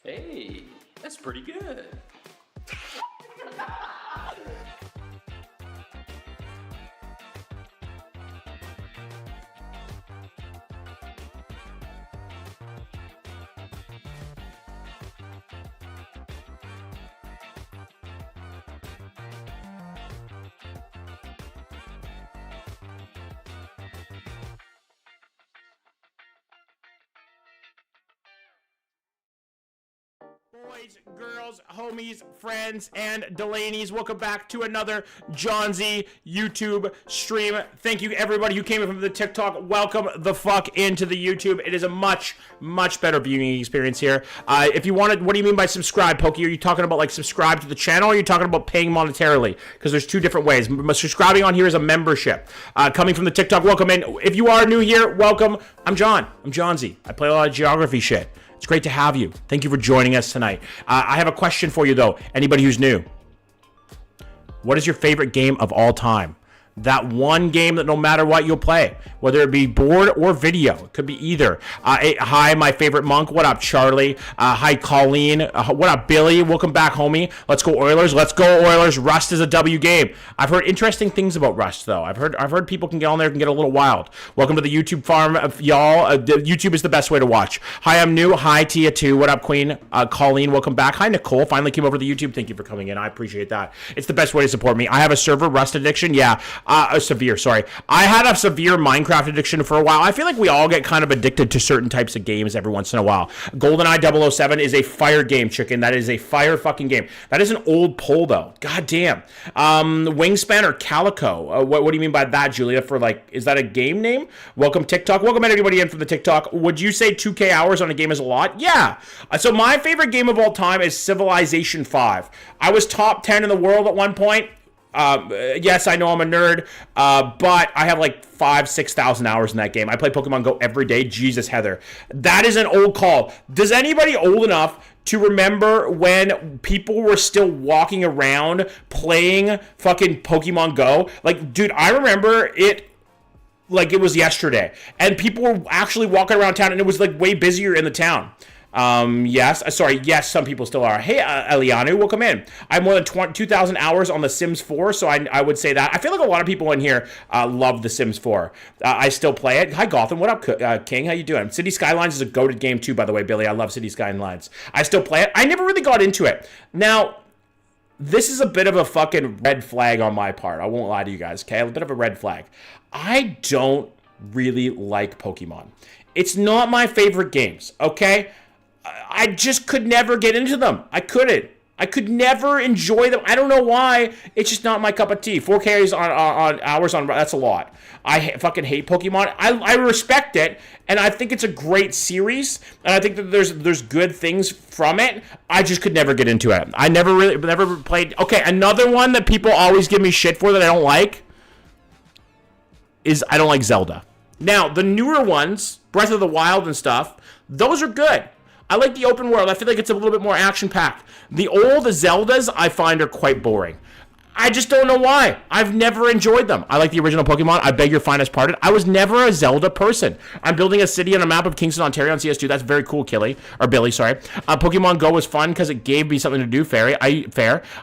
Hey, that's pretty good. Boys, girls, homies, friends, and Delaney's, welcome back to another John Z YouTube stream. Thank you, everybody who came in from the TikTok. Welcome the fuck into the YouTube. It is a much, much better viewing experience here. If you wanted, what do you mean by subscribe, Pokey? Are you talking about like subscribe to the channel, or are you talking about paying monetarily? Because there's two different ways. Subscribing on here is a membership. Coming from the TikTok, welcome in. If you are new here, welcome. I'm John. I'm John Z. I play a lot of geography shit. It's great to have you. Thank you for joining us tonight. I have a question for you, though. Anybody who's new. What is your favorite game of all time? That one game that no matter what you'll play, whether it be board or video. It could be either. Hi, my favorite monk. What up, Charlie? Hi, Colleen. What up, Billy? Welcome back, homie. Let's go, Oilers. Let's go, Oilers. Rust is a W game. I've heard interesting things about Rust, though. I've heard people can get on there and get a little wild. Welcome to the YouTube farm, y'all. YouTube is the best way to watch. Hi, I'm new. Hi, Tia2. What up, Queen? Colleen, welcome back. Hi, Nicole. Finally came over to the YouTube. Thank you for coming in. I appreciate that. It's the best way to support me. I have a server Rust addiction. Yeah. Severe, sorry. I had a severe Minecraft addiction for a while. I feel like we all get kind of addicted to certain types of games every once in a while. GoldenEye 007 is a fire game, chicken. That is a fire fucking game. That is an old poll, though. God damn. Wingspan or Calico? What do you mean by that, Julia? For like, is that a game name? Welcome, TikTok. Welcome everybody in from the TikTok. Would you say 2K hours on a game is a lot? Yeah. So my favorite game of all time is Civilization 5. I was top 10 in the world at one point. Yes, I know I'm a nerd, but I have like 6,000 hours in that game. I play Pokemon Go every day. Jesus, Heather. That is an old call. Does anybody old enough to remember when people were still walking around playing fucking Pokemon Go? Like, dude, I remember it like it was yesterday. And people were actually walking around town, and it was like way busier in the town. Yes, some people still are. Hey, Elianu, welcome in. I have more than 2,000 hours on The Sims 4, so I would say that. I feel like a lot of people in here love The Sims 4. I still play it. Hi, Gotham. What up, King? How you doing? City Skylines is a goated game, too, by the way, Billy. I love City Skylines. I still play it. I never really got into it. Now, this is a bit of a fucking red flag on my part. I won't lie to you guys, okay? A bit of a red flag. I don't really like Pokemon. It's not my favorite games, okay? I just could never get into them. I couldn't. I could never enjoy them. I don't know why. It's just not my cup of tea. 4K on hours on, that's a lot. I fucking hate Pokemon. I respect it, and I think it's a great series, and I think that there's good things from it. I just could never get into it. I never played. Okay, another one that people always give me shit for that I don't like is I don't like Zelda. Now, the newer ones, Breath of the Wild and stuff, those are good. I like the open world. I feel like it's a little bit more action-packed. The old Zeldas, I find, are quite boring. I just don't know why. I've never enjoyed them. I like the original Pokemon. I beg your finest pardon. I was never a Zelda person. I'm building a city on a map of Kingston, Ontario on CS2. That's very cool, Billy, sorry. Pokemon Go was fun because it gave me something to do, fair. I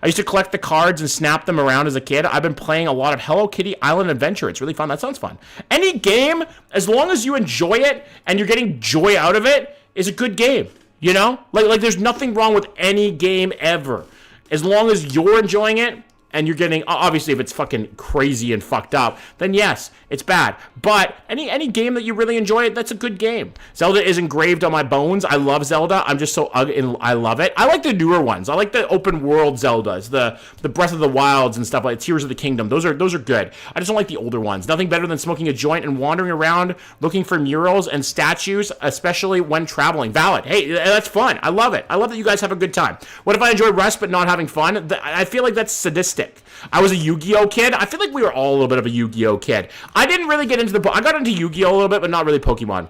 used to collect the cards and snap them around as a kid. I've been playing a lot of Hello Kitty Island Adventure. It's really fun. That sounds fun. Any game, as long as you enjoy it and you're getting joy out of it, is a good game. You know? Like there's nothing wrong with any game ever. As long as you're enjoying it, and you're getting, obviously, if it's fucking crazy and fucked up, then yes, it's bad. But any game that you really enjoy, that's a good game. Zelda is engraved on my bones. I love Zelda. I'm just so I love it. I like the newer ones. I like the open world Zeldas, the Breath of the Wilds and stuff like Tears of the Kingdom. Those are good. I just don't like the older ones. Nothing better than smoking a joint and wandering around looking for murals and statues, especially when traveling. Valid. Hey, that's fun. I love it. I love that you guys have a good time. What if I enjoy rest but not having fun? I feel like that's sadistic. I was a Yu-Gi-Oh kid. I feel like we were all a little bit of a Yu-Gi-Oh kid. I didn't really get into I got into Yu-Gi-Oh a little bit, but not really Pokemon.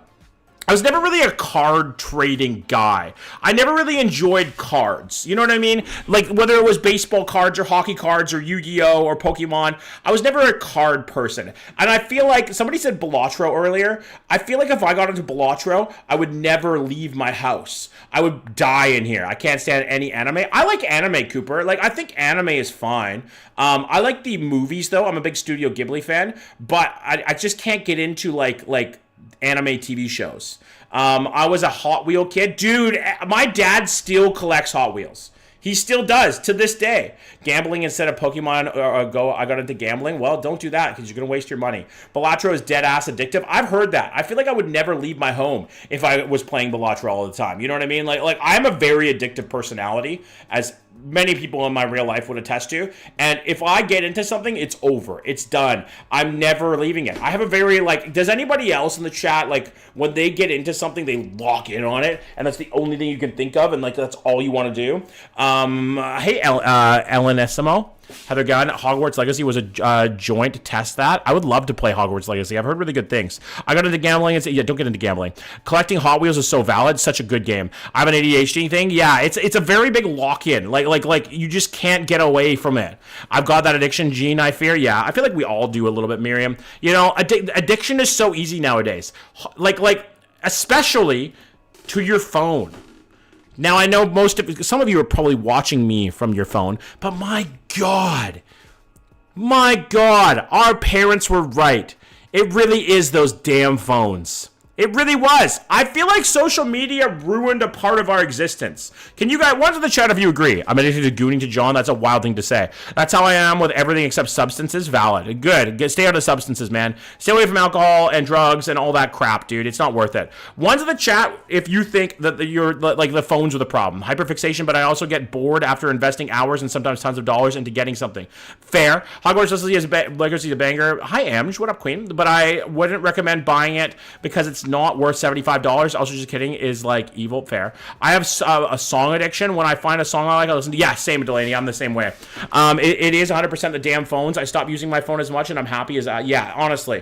I was never really a card trading guy. I never really enjoyed cards. You know what I mean? Like whether it was baseball cards or hockey cards or Yu-Gi-Oh or Pokemon, I was never a card person. And I feel like somebody said Balatro earlier. I feel like if I got into Balatro, I would never leave my house. I would die in here. I can't stand any anime. I like anime, Cooper. Like I think anime is fine. I like the movies though. I'm a big Studio Ghibli fan, but I just can't get into like anime TV shows. I was a Hot Wheel kid. Dude, my dad still collects Hot Wheels. He still does to this day. Gambling instead of Pokemon Go, I got into gambling. Well, don't do that because you're going to waste your money. Balatro is dead ass addictive. I've heard that. I feel like I would never leave my home if I was playing Balatro all the time. You know what I mean? Like I'm a very addictive personality, as many people in my real life would attest to. And if I get into something, it's over. It's done. I'm never leaving it. I have a very, does anybody else in the chat, when they get into something, they lock in on it, and that's the only thing you can think of, and, that's all you want to do? Hey, Elenissimo. Heather Gunn, Hogwarts Legacy was a joint to test that. I would love to play Hogwarts Legacy. I've heard really good things. I got into gambling. Don't get into gambling. Collecting Hot Wheels is so valid. Such a good game. I have an ADHD thing. Yeah, it's a very big lock-in. Like you just can't get away from it. I've got that addiction gene, I fear. Yeah, I feel like we all do a little bit, Miriam. You know, addiction is so easy nowadays. Like especially to your phone. Now, I know some of you are probably watching me from your phone, but my God, our parents were right. It really is those damn phones. It really was. I feel like social media ruined a part of our existence. Can you guys, one to the chat if you agree? I'm addicted to gooning to John. That's a wild thing to say. That's how I am with everything except substances. Valid. Good. Stay out of substances, man. Stay away from alcohol and drugs and all that crap, dude. It's not worth it. One to the chat if you think that the phones are the problem. Hyperfixation, but I also get bored after investing hours and sometimes tons of dollars into getting something. Fair. Hogwarts Legacy is a banger. Hi, Amj. What up, Queen? But I wouldn't recommend buying it because it's not worth $75. Also, just kidding, is evil. Fair. I have a song addiction. When I find a song I like, I listen to. Yeah, same, Delaney. I'm the same way. It is 100% the damn phones. I stopped using my phone as much, and I'm happy as yeah, honestly.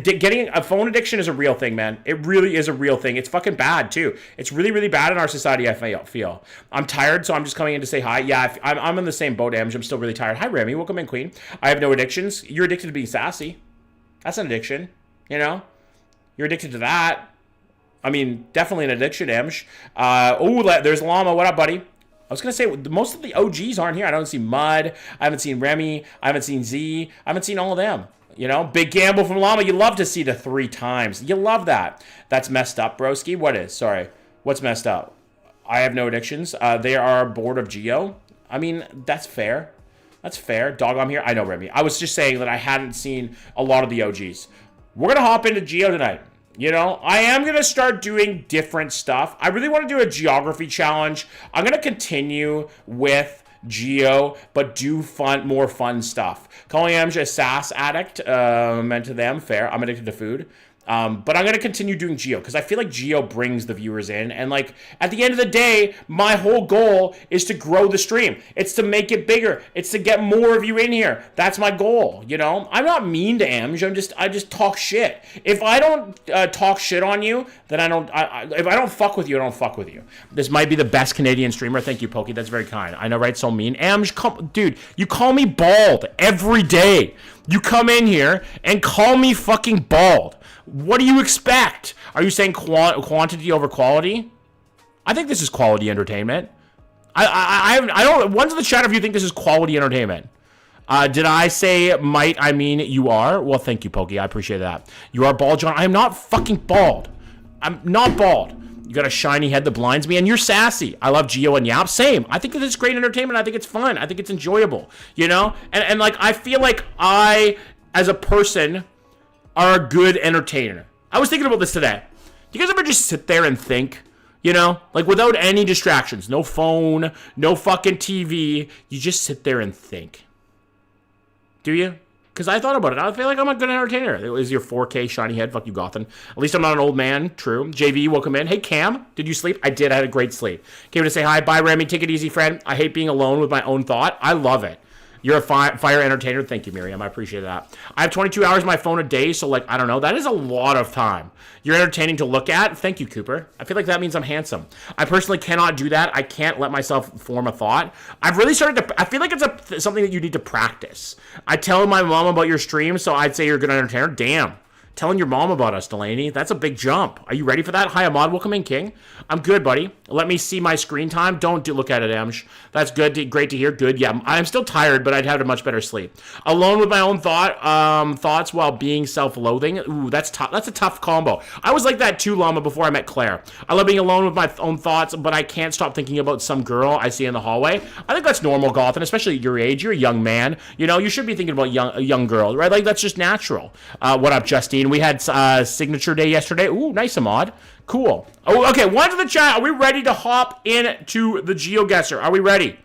Getting a phone addiction is a real thing, man. It really is a real thing. It's fucking bad, too. It's really, really bad in our society, I feel. I'm tired, so I'm just coming in to say hi. Yeah, I'm in the same boat, Amj. I'm still really tired. Hi, Remy. Welcome in, Queen. I have no addictions. You're addicted to being sassy. That's an addiction, you know? You're addicted to that. I mean, definitely an addiction, Emsh. There's Llama. What up, buddy? I was going to say, most of the OGs aren't here. I don't see Mud. I haven't seen Remy. I haven't seen Z. I haven't seen all of them. You know, big gamble from Llama. You love to see the 3 times. You love that. That's messed up, broski. What is? Sorry. What's messed up? I have no addictions. They are bored of Geo. I mean, that's fair. That's fair. Dog, I'm here. I know, Remy. I was just saying that I hadn't seen a lot of the OGs. We're going to hop into Geo tonight. You know, I am going to start doing different stuff. I really want to do a geography challenge. I'm going to continue with Geo, but do more fun stuff. Calling Amj a sass addict, meant to them, fair. I'm addicted to food. But I'm going to continue doing Geo because I feel like Geo brings the viewers in. And like at the end of the day, my whole goal is to grow the stream. It's to make it bigger. It's to get more of you in here. That's my goal. You know, I'm not mean to Amj. I just talk shit. If I don't talk shit on you, then if I don't fuck with you, I don't fuck with you. This might be the best Canadian streamer. Thank you, Pokey. That's very kind. I know, right? So mean. Amj, dude, you call me bald every day. You come in here and call me fucking bald. What do you expect? Are you saying quantity over quality? I think this is quality entertainment. I don't. One's in the chat if you think this is quality entertainment. Did I say might? I mean you are. Well, thank you, Pokey. I appreciate that. You are bald, John. I am not fucking bald. I'm not bald. You got a shiny head that blinds me, and you're sassy. I love Geo and Yap. Same. I think this is great entertainment. I think it's fun. I think it's enjoyable. You know, and like I feel like I, as a person, are a good entertainer. I was thinking about this today. Do you guys ever just sit there and think, you know, like without any distractions, no phone, no fucking TV, you just sit there and think? Do you? Because I thought about it. I feel like I'm a good entertainer. It was your 4K shiny head. Fuck you, Gotham. At least I'm not an old man. True. JV, welcome in. Hey, Cam, did you sleep? I did. I had a great sleep. Came to say hi. Bye, Remy. Take it easy, friend. I hate being alone with my own thought. I love it. You're a fire entertainer. Thank you, Miriam. I appreciate that. I have 22 hours on my phone a day, so, like, I don't know. That is a lot of time. You're entertaining to look at. Thank you, Cooper. I feel like that means I'm handsome. I personally cannot do that. I can't let myself form a thought. I've really started to... I feel like it's something that you need to practice. I tell my mom about your stream, so I'd say you're a good entertainer. Damn. Telling your mom about us, Delaney. That's a big jump. Are you ready for that? Hi, Ahmad. Welcome in, King. I'm good, buddy. Let me see my screen time. Don't look at it, Amsh. That's good. Great to hear. Good. Yeah, I'm still tired, but I'd have a much better sleep. Alone with my own thoughts while being self-loathing. Ooh, that's tough. That's a tough combo. I was like that too, Llama, before I met Claire. I love being alone with my own thoughts, but I can't stop thinking about some girl I see in the hallway. I think that's normal, Goth, and especially at your age. You're a young man. You know, you should be thinking about young girls, right? Like, that's just natural. What up, Justine? We had signature day yesterday. Ooh, nice, Ahmad. Cool. Oh, okay. One to the chat. Are we ready to hop into the Geoguessr? Are we ready?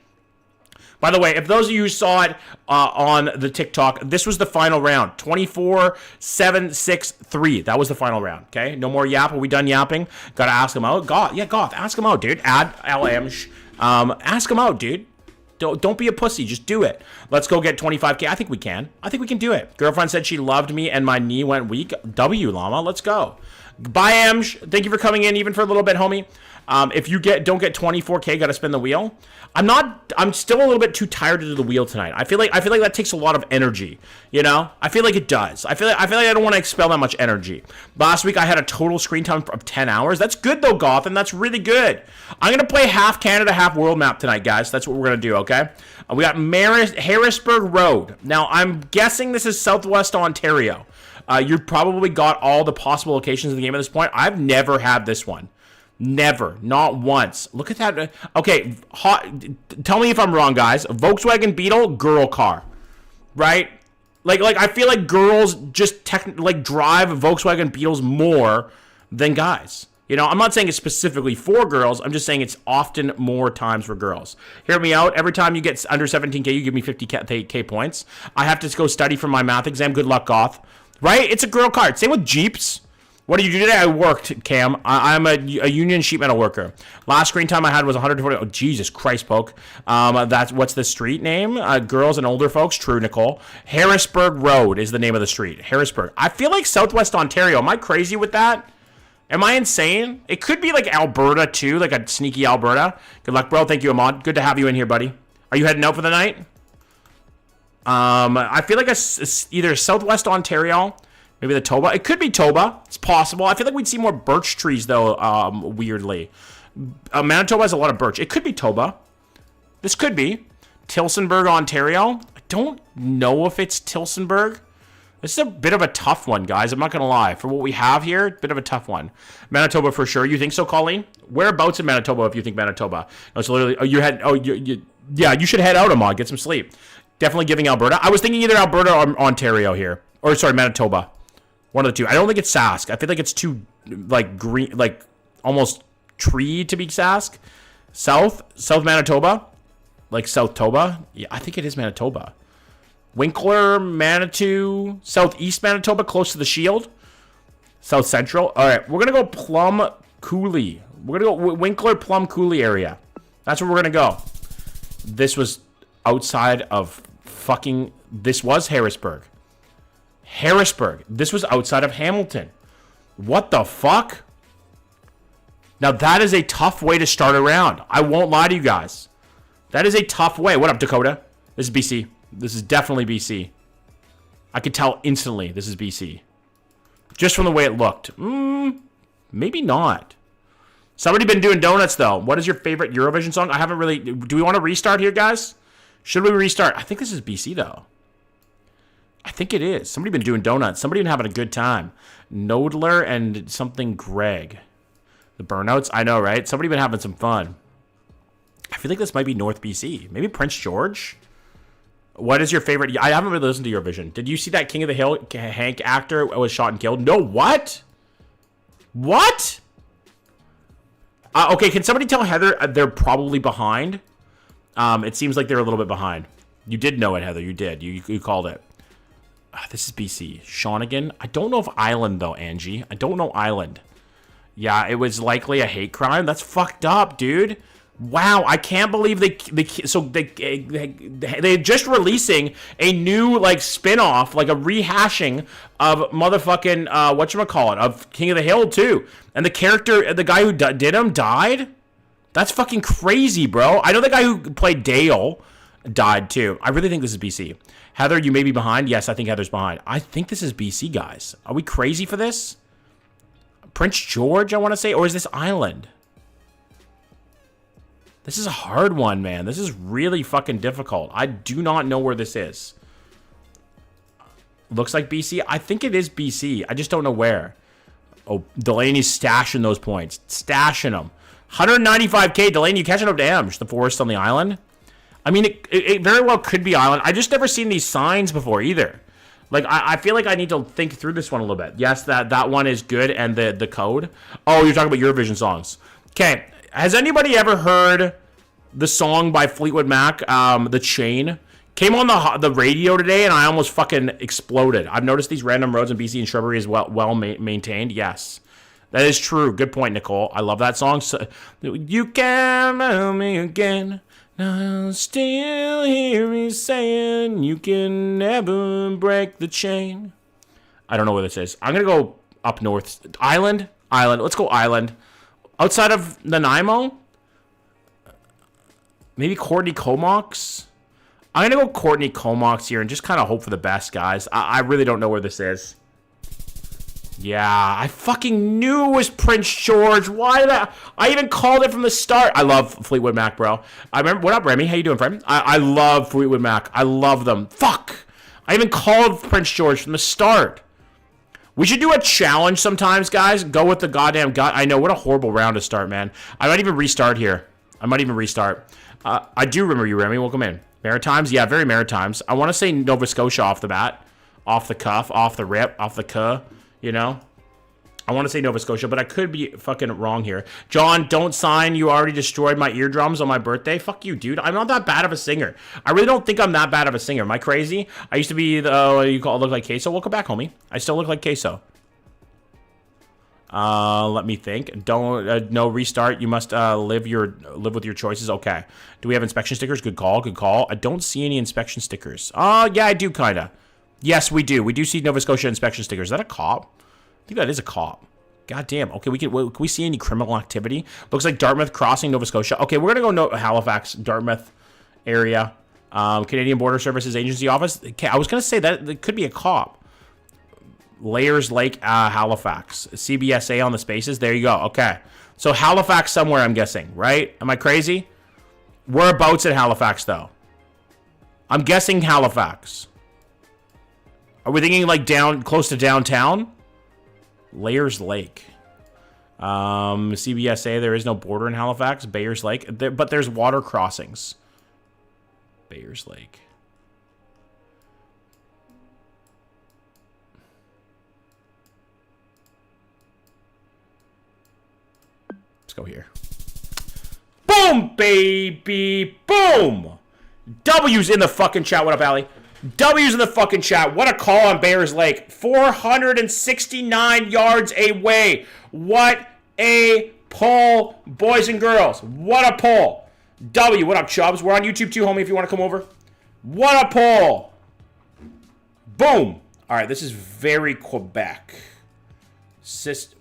By the way, if those of you who saw it on the TikTok, this was the final round. 24, 7, 6, 3. That was the final round. Okay. No more yap. Are we done yapping? Got to ask him out. Goth. Yeah, Goth. Ask him out, dude. Add LM. Ask him out, dude. Don't be a pussy. Just do it. Let's go get 25K. I think we can. I think we can do it. Girlfriend said she loved me and my knee went weak. W, Llama. Let's go. Bye, Amj. Thank you for coming in even for a little bit, homie. If you don't get 24K, got to spin the wheel. I'm still a little bit too tired to do the wheel tonight. I feel like that takes a lot of energy, you know? I feel like it does. I feel like I don't want to expel that much energy. Last week I had a total screen time of 10 hours. That's good though, Gotham. That's really good. I'm going to play half Canada, half world map tonight, guys. That's what we're going to do, okay? We got Harrisburg Road. Now, I'm guessing this is Southwest Ontario. You probably got all the possible locations of the game at this point. I've never had this one. Never. Not once. Look at that. Okay, tell me if I'm wrong, guys. Volkswagen Beetle, girl car. Right? Like I feel like girls just drive Volkswagen Beetles more than guys. You know, I'm not saying it's specifically for girls. I'm just saying it's often more times for girls. Hear me out. Every time you get under 17K, you give me 50K points. I have to go study for my math exam. Good luck, Goth. Right? It's a girl card. Same with Jeeps. What did you do today? I worked, Cam. I'm a union sheet metal worker. Last screen time I had was 140. Oh, Jesus Christ, Poke. What's the street name? Girls and older folks. True, Nicole. Harrisburg Road is the name of the street. Harrisburg. I feel like Southwest Ontario. Am I crazy with that? Am I insane? It could be like Alberta, too. Like a sneaky Alberta. Good luck, bro. Thank you, Ahmad. Good to have you in here, buddy. Are you heading out for the night? I feel like it's either Southwest Ontario... Maybe the Toba. It could be Toba. It's possible. I feel like we'd see more birch trees, though, weirdly. Manitoba has a lot of birch. It could be Toba. This could be. Tillsonburg, Ontario. I don't know if it's Tillsonburg. This is a bit of a tough one, guys. I'm not going to lie. For what we have here, bit of a tough one. Manitoba for sure. You think so, Colleen? Whereabouts in Manitoba if you think Manitoba? No, it's literally... yeah, you should head out, Ahmad. Get some sleep. Definitely giving Alberta. I was thinking either Alberta or Ontario here. Or, sorry, Manitoba. One of the two. I don't think it's Sask. I feel like it's too, like, green, like, almost tree to be Sask. South Manitoba. Like, South Toba. Yeah, I think it is Manitoba. Winkler, Manitou, Southeast Manitoba, close to the Shield. South Central. All right, we're gonna go Plum Coulee. We're gonna go Winkler Plum Coulee area. That's where we're gonna go. This was outside of fucking. This was Harrisburg. Harrisburg. This was outside of Hamilton. What the fuck? Now that is a tough way to start a round. I won't lie to you guys. That is a tough way. What up, Dakota? This is BC. This is definitely BC. I could tell instantly this is BC. Just from the way it looked. Maybe not. Somebody been doing donuts, though. What is your favorite Eurovision song? I haven't really... Do we want to restart here, guys? Should we restart? I think this is BC, though. I think it is. Somebody been doing donuts. Somebody been having a good time. Nodler and something Greg. The burnouts? I know, right? Somebody been having some fun. I feel like this might be North BC. Maybe Prince George? What is your favorite? I haven't really listened to Eurovision. Did you see that King of the Hill Hank actor was shot and killed? No, what? What? Okay, can somebody tell Heather they're probably behind? It seems like they're a little bit behind. You did know it, Heather. You did. You called it. This is BC. Shawnigan. I don't know if Island, though, Angie. I don't know Island. Yeah, it was likely a hate crime. That's fucked up, dude. Wow, I can't believe they're just releasing a new like spin-off, like a rehashing of motherfucking whatchamacallit, of King of the Hill too. And the character, the guy who did him died? That's fucking crazy, bro. I know the guy who played Dale died too. I really think this is BC. Heather, you may be behind. Yes, I think Heather's behind. I think this is BC, guys. Are we crazy for this? Prince George, I want to say, or is this Island? This is a hard one, man. This is really fucking difficult. I do not know where this is. Looks like BC. I think it is BC. I just don't know where. Oh, Delaney's stashing those points. Stashing them. 195k. Delaney, you catching up to Amsh, the forest on the island? I mean, it very well could be Island. I just never seen these signs before either. Like, I feel like I need to think through this one a little bit. Yes, that one is good, and the code. Oh, you're talking about Eurovision songs. Okay. Has anybody ever heard the song by Fleetwood Mac, The Chain? Came on the radio today, and I almost fucking exploded. I've noticed these random roads in BC and Shrubbery is well maintained. Yes, that is true. Good point, Nicole. I love that song. So, you can love me again. Now still hear me saying you can never break the chain. I don't know where this is. I'm going to go up north. Island? Let's go Island. Outside of Nanaimo? Maybe Courtney Comox? I'm going to go Courtney Comox here and just kind of hope for the best, guys. I really don't know where this is. Yeah, I fucking knew it was Prince George. Why that? I even called it from the start. I love Fleetwood Mac, bro. I remember. What up, Remy? How you doing, friend? I love Fleetwood Mac. I love them. Fuck. I even called Prince George from the start. We should do a challenge sometimes, guys. Go with the goddamn gut. I know, what a horrible round to start, man. I might even restart here. I do remember you, Remy. Welcome in. Maritimes? Yeah, very Maritimes. I want to say Nova Scotia off the bat. Off the cuff, off the rip, off the cuh. You know? I want to say Nova Scotia, but I could be fucking wrong here. John, don't sign. You already destroyed my eardrums on my birthday. Fuck you, dude. I'm not that bad of a singer. I really don't think I'm that bad of a singer. Am I crazy? I used to be you look like queso. Welcome back, homie. I still look like queso. Let me think. Don't no restart. You must live with your choices. Okay. Do we have inspection stickers? Good call. Good call. I don't see any inspection stickers. Yeah, I do kinda. Yes, we do. We do see Nova Scotia inspection stickers. Is that a cop? I think that is a cop. God damn. Okay, can we see any criminal activity? Looks like Dartmouth crossing Nova Scotia. Okay, we're gonna go Halifax, Dartmouth area. Canadian Border Services Agency Office. Okay, I was gonna say that it could be a cop. Layers Lake, Halifax. CBSA on the spaces. There you go. Okay. So Halifax somewhere, I'm guessing, right? Am I crazy? Whereabouts at Halifax, though? I'm guessing Halifax. Are we thinking like close to downtown? Layers Lake. CBSA, there is no border in Halifax. Bayers Lake. But there's water crossings. Bayers Lake. Let's go here. Boom, baby. Boom. W's in the fucking chat. What up, Allie? W's in the fucking chat. What a call on Bears Lake. 469 yards away. What a pull, boys and girls. What a pull. W, what up, Chubbs? We're on YouTube too, homie, if you want to come over. What a pull. Boom. All right, this is very Quebec.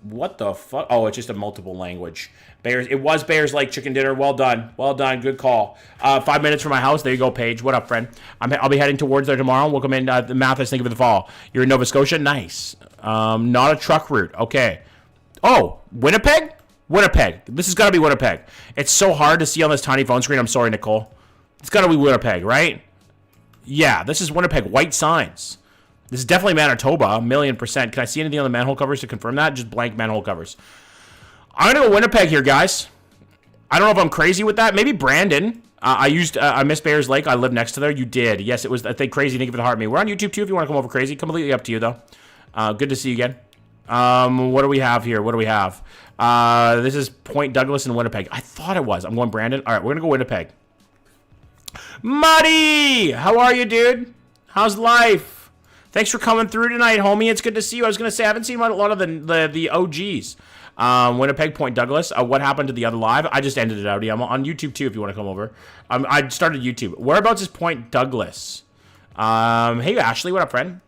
What the fuck? Oh, it's just a multiple language. Bears. It was Bears Lake chicken dinner. Well done. Well done. Good call. 5 minutes from my house. There you go, Paige. What up, friend? I'll be heading towards there tomorrow. Welcome in. Mathis, thank you for the fall. You're in Nova Scotia? Nice. Not a truck route. Okay. Oh, Winnipeg? Winnipeg. This has got to be Winnipeg. It's so hard to see on this tiny phone screen. I'm sorry, Nicole. It's got to be Winnipeg, right? Yeah, this is Winnipeg. White signs. This is definitely Manitoba, 1,000,000%. Can I see anything on the manhole covers to confirm that? Just blank manhole covers. I'm going to go Winnipeg here, guys. I don't know if I'm crazy with that. Maybe Brandon. I missed Bears Lake. I live next to there. You did. Yes, it was, I think, crazy. Thank you for the heart me. We're on YouTube, too, if you want to come over crazy. Completely up to you, though. Good to see you again. What do we have here? What do we have? This is Point Douglas in Winnipeg. I thought it was. I'm going Brandon. All right, we're going to go Winnipeg. Muddy! How are you, dude? How's life? Thanks for coming through tonight, homie. It's good to see you. I was going to say, I haven't seen a lot of the OGs. Winnipeg, Point Douglas. What happened to the other live? I just ended it out. I'm on YouTube, too, if you want to come over. I started YouTube. Whereabouts is Point Douglas? Hey, Ashley. What up, friend?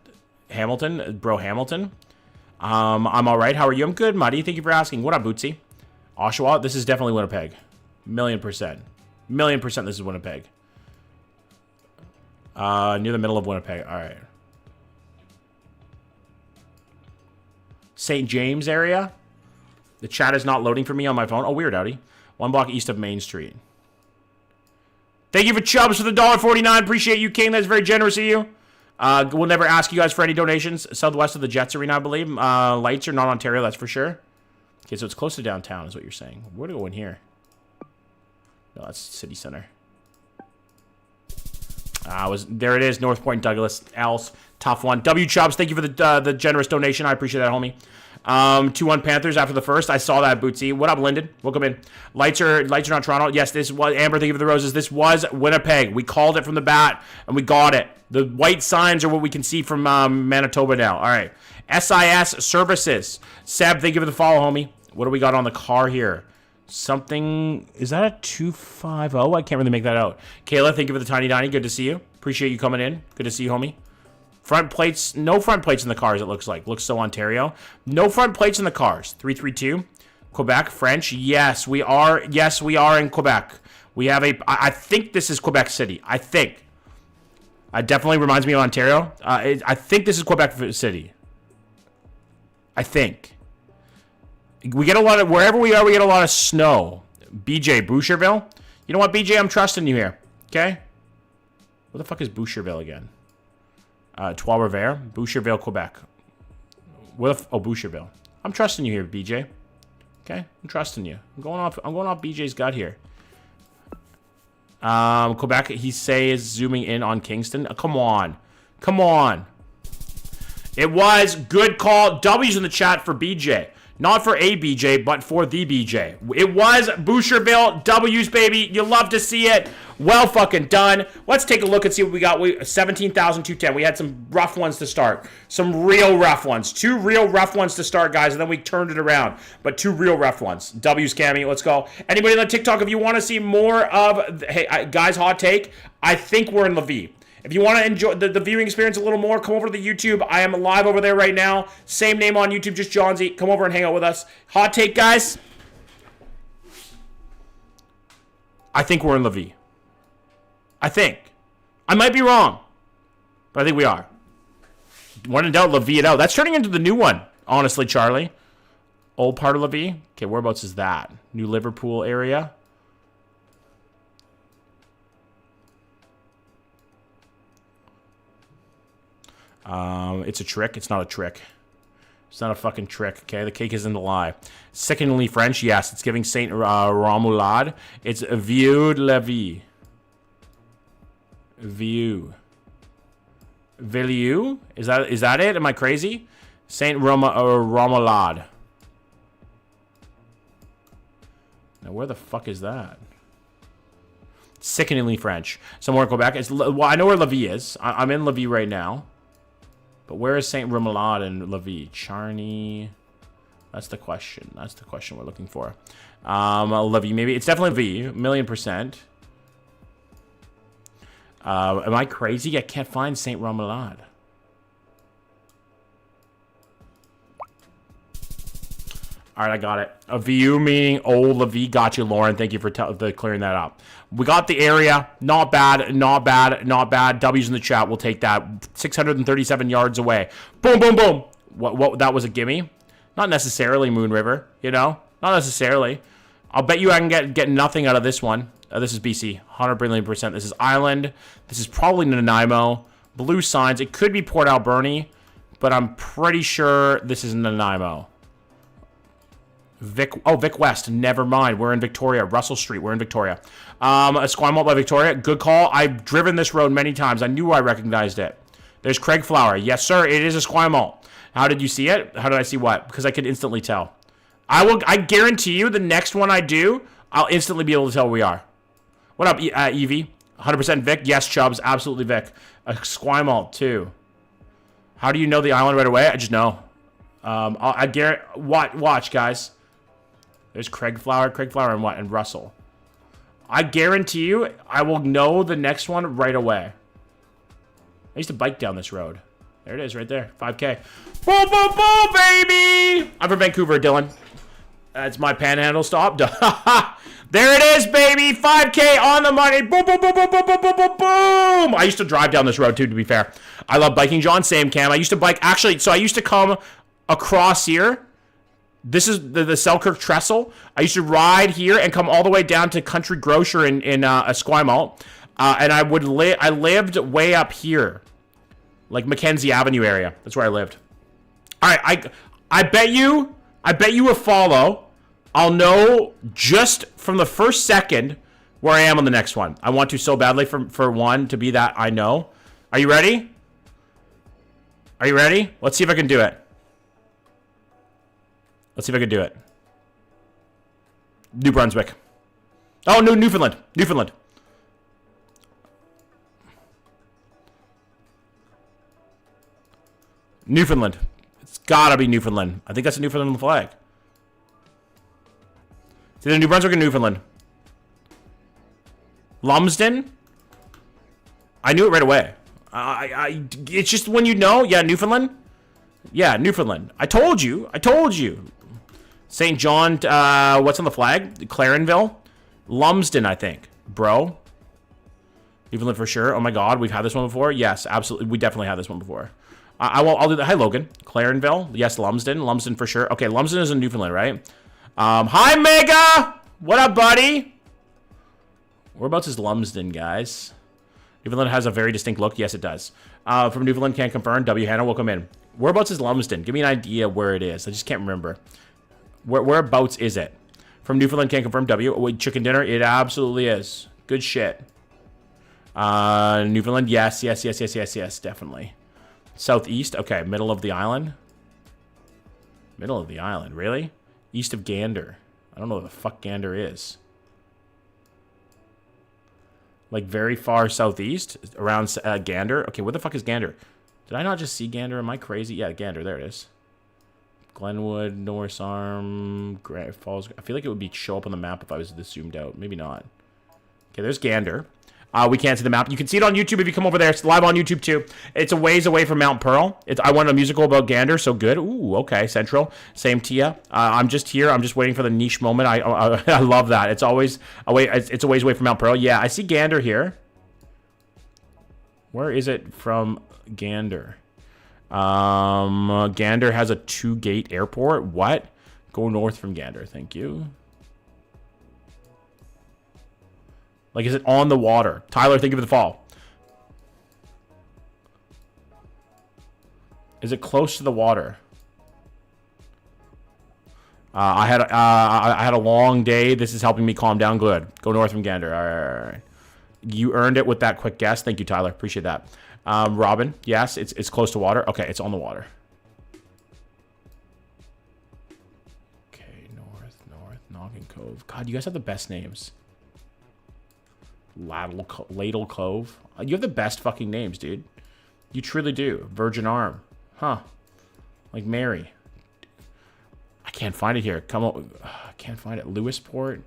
Hamilton. Bro, Hamilton. I'm all right. How are you? I'm good, Muddy. Thank you for asking. What up, Bootsy? Oshawa. This is definitely Winnipeg. 1,000,000%. 1,000,000% this is Winnipeg. Near the middle of Winnipeg. All right. St. James area. The chat is not loading for me on my phone. Oh, weird, Audi. 1 block east of Main Street. Thank you for Chubbs for the $1.49. Appreciate you, King. That's very generous of you. We'll never ask you guys for any donations. Southwest of the Jets Arena, I believe. Lights are not Ontario, that's for sure. Okay, so it's close to downtown is what you're saying. Where to go in here? No, that's City Center. There it is, North Point, Douglas, Else, tough one. W Chubbs, thank you for the generous donation. I appreciate that, homie. 2-1 Panthers after the first. I saw that, Bootsy. What up, Lyndon? Welcome in. Lights are not Toronto. Yes, this was Amber. Thank you for the roses. This was Winnipeg. We called it from the bat, and we got it. The white signs are what we can see from Manitoba now. All right. SIS Services. Seb, thank you for the follow, homie. What do we got on the car here? Something, is that a 250? I can't really make that out. Kayla, thank you for the tiny Good to see you. Appreciate you coming in. Good to see you, homie. Front plates, no front plates in the cars, it looks like. Looks so Ontario. No front plates in the cars. 332. Quebec, French. Yes, we are. Yes, we are in Quebec. We have I think this is Quebec City. I think. It definitely reminds me of Ontario. I think this is Quebec City. I think. We get a lot of, wherever we are, we get a lot of snow. BJ, Boucherville. You know what, BJ? I'm trusting you here. Okay? What the fuck is Boucherville again? Trois-Rivières, Boucherville, Quebec. Boucherville. I'm trusting you here, BJ. Okay? I'm trusting you. I'm going off BJ's gut here. Quebec, he is zooming in on Kingston. Come on. Come on. It was good call. W's in the chat for BJ. Not for a BJ, but for the BJ. It was Boucherville. W's, baby. You love to see it. Well fucking done. Let's take a look and see what we got. 17,210. We had some rough ones to start. Some real rough ones. 2 real rough ones to start, guys, and then we turned it around. But 2 real rough ones. W's, Cammy. Let's go. Anybody on TikTok, if you want to see more of, hey, guys, hot take, I think we're in Lviv. If you want to enjoy the viewing experience a little more, come over to the YouTube. I am live over there right now. Same name on YouTube, just Johnsy. Come over and hang out with us. Hot take, guys. I think we're in Lviv. I think. I might be wrong, but I think we are. When in doubt, Lviv it out. That's turning into the new one, honestly, Charlie. Old part of Lviv. Okay, whereabouts is that? New Liverpool area. It's a trick. It's not a trick. It's not a fucking trick, okay? The cake isn't a lie. Secondly, French, yes. It's giving Saint Romuald. It's Vieux de la Vie. Vieux. Villieu? Is that it? Am I crazy? Saint Romuald. Now, where the fuck is that? Sickeningly French. Somewhere in Quebec. Well, I know where Lévis is. I'm in Lévis right now. But where is Saint Remoulade and Lévis? Charny. That's the question. That's the question we're looking for. Lévis, maybe. It's definitely Lévis. 1,000,000%. Am I crazy? I can't find Saint Remoulade. All right, I got it. A VU meaning old Lévis. Got you, Lauren. Thank you for clearing that up. We got the area. Not bad, not bad, not bad. W's in the chat. We'll take that. 637 yards away. Boom, boom, boom. What? That was a gimme? Not necessarily, Moon River. You know? Not necessarily. I'll bet you I can get nothing out of this one. This is BC. 100%. This is Island. This is probably Nanaimo. Blue signs. It could be Port Alberni, but I'm pretty sure this is Nanaimo. Vic West. Never mind. We're in Victoria. Russell Street. We're in Victoria. Esquimalt by Victoria. Good call. I've driven this road many times. I knew I recognized it. There's Craig Flower. Yes, sir. It is Esquimalt. How did you see it? How did I see what? Because I could instantly tell. I guarantee you the next one I do, I'll instantly be able to tell where we are. What up, Evie? 100% Vic? Yes, Chubbs. Absolutely Vic. Esquimalt, too. How do you know the island right away? I just know. I guarantee. Watch, guys. There's Craig Flower and what? And Russell. I guarantee you, I will know the next one right away. I used to bike down this road. There it is, right there. 5K. Boom, boom, boom, baby! I'm from Vancouver, Dylan. That's my panhandle stop. There it is, baby! 5K on the money. Boom, boom, boom, boom, boom, boom, boom, boom, boom! I used to drive down this road, too, to be fair. I love biking, John. Same, Cam. I used to bike... Actually, so I used to come across here. This is the Selkirk Trestle. I used to ride here and come all the way down to Country Grocer in Esquimalt. And I lived way up here. Like Mackenzie Avenue area. That's where I lived. All right, I bet you a follow. I'll know just from the first second where I am on the next one. I want to so badly for one to be that I know. Are you ready? Are you ready? Let's see if I can do it. Let's see if I can do it. New Brunswick. Oh, no, Newfoundland. Newfoundland. Newfoundland. It's gotta be Newfoundland. I think that's a Newfoundland on the flag. It's either New Brunswick or Newfoundland. Lumsden? I knew it right away. It's just when you know. Yeah, Newfoundland. Yeah, Newfoundland. I told you. I told you. St. John, what's on the flag? Clarenville? Lumsden, I think. Bro. Newfoundland for sure. Oh my god, we've had this one before? Yes, absolutely. We definitely had this one before. I'll do that. Hi, Logan. Clarenville. Yes, Lumsden. Lumsden for sure. Okay, Lumsden is in Newfoundland, right? Hi, Mega! What up, buddy? Whereabouts is Lumsden, guys? Newfoundland has a very distinct look. Yes, it does. From Newfoundland, can't confirm. W. Hannah, welcome in. Whereabouts is Lumsden? Give me an idea where it is. I just can't remember. Whereabouts is it? From Newfoundland, can't confirm. W. Wait, chicken dinner? It absolutely is. Good shit. Newfoundland, yes, definitely. Southeast, okay. Middle of the island. Middle of the island, really? East of Gander. I don't know what the fuck Gander is. Like very far southeast? Around Gander? Okay, where the fuck is Gander? Did I not just see Gander? Am I crazy? Yeah, Gander. There it is. Glenwood, Norris Arm, Grand Falls. I feel like it would show up on the map if I was this zoomed out. Maybe not. Okay, there's Gander. We can't see the map. You can see it on YouTube if you come over there. It's live on YouTube too. It's a ways away from Mount Pearl. I wanted a musical about Gander, so good. Ooh, okay, Central. Same to ya. I'm just here. I'm just waiting for the niche moment. I love that. It's always it's a ways away from Mount Pearl. Yeah, I see Gander here. Where is it from Gander? Gander has a 2-gate airport. What? Go north from Gander. Thank you. Like, is it on the water? Tyler, think of the fall. Is it close to the water? I had a long day. This is helping me calm down. Good. Go north from Gander. All right. You earned it with that quick guess. Thank you, Tyler. Appreciate that. Robin, yes, it's close to water. Okay, it's on the water. Okay, north, Noggin Cove. God, you guys have the best names. Ladle Cove. You have the best fucking names, dude. You truly do. Virgin Arm. Huh. Like Mary. I can't find it here. Come on. I can't find it. Lewisport.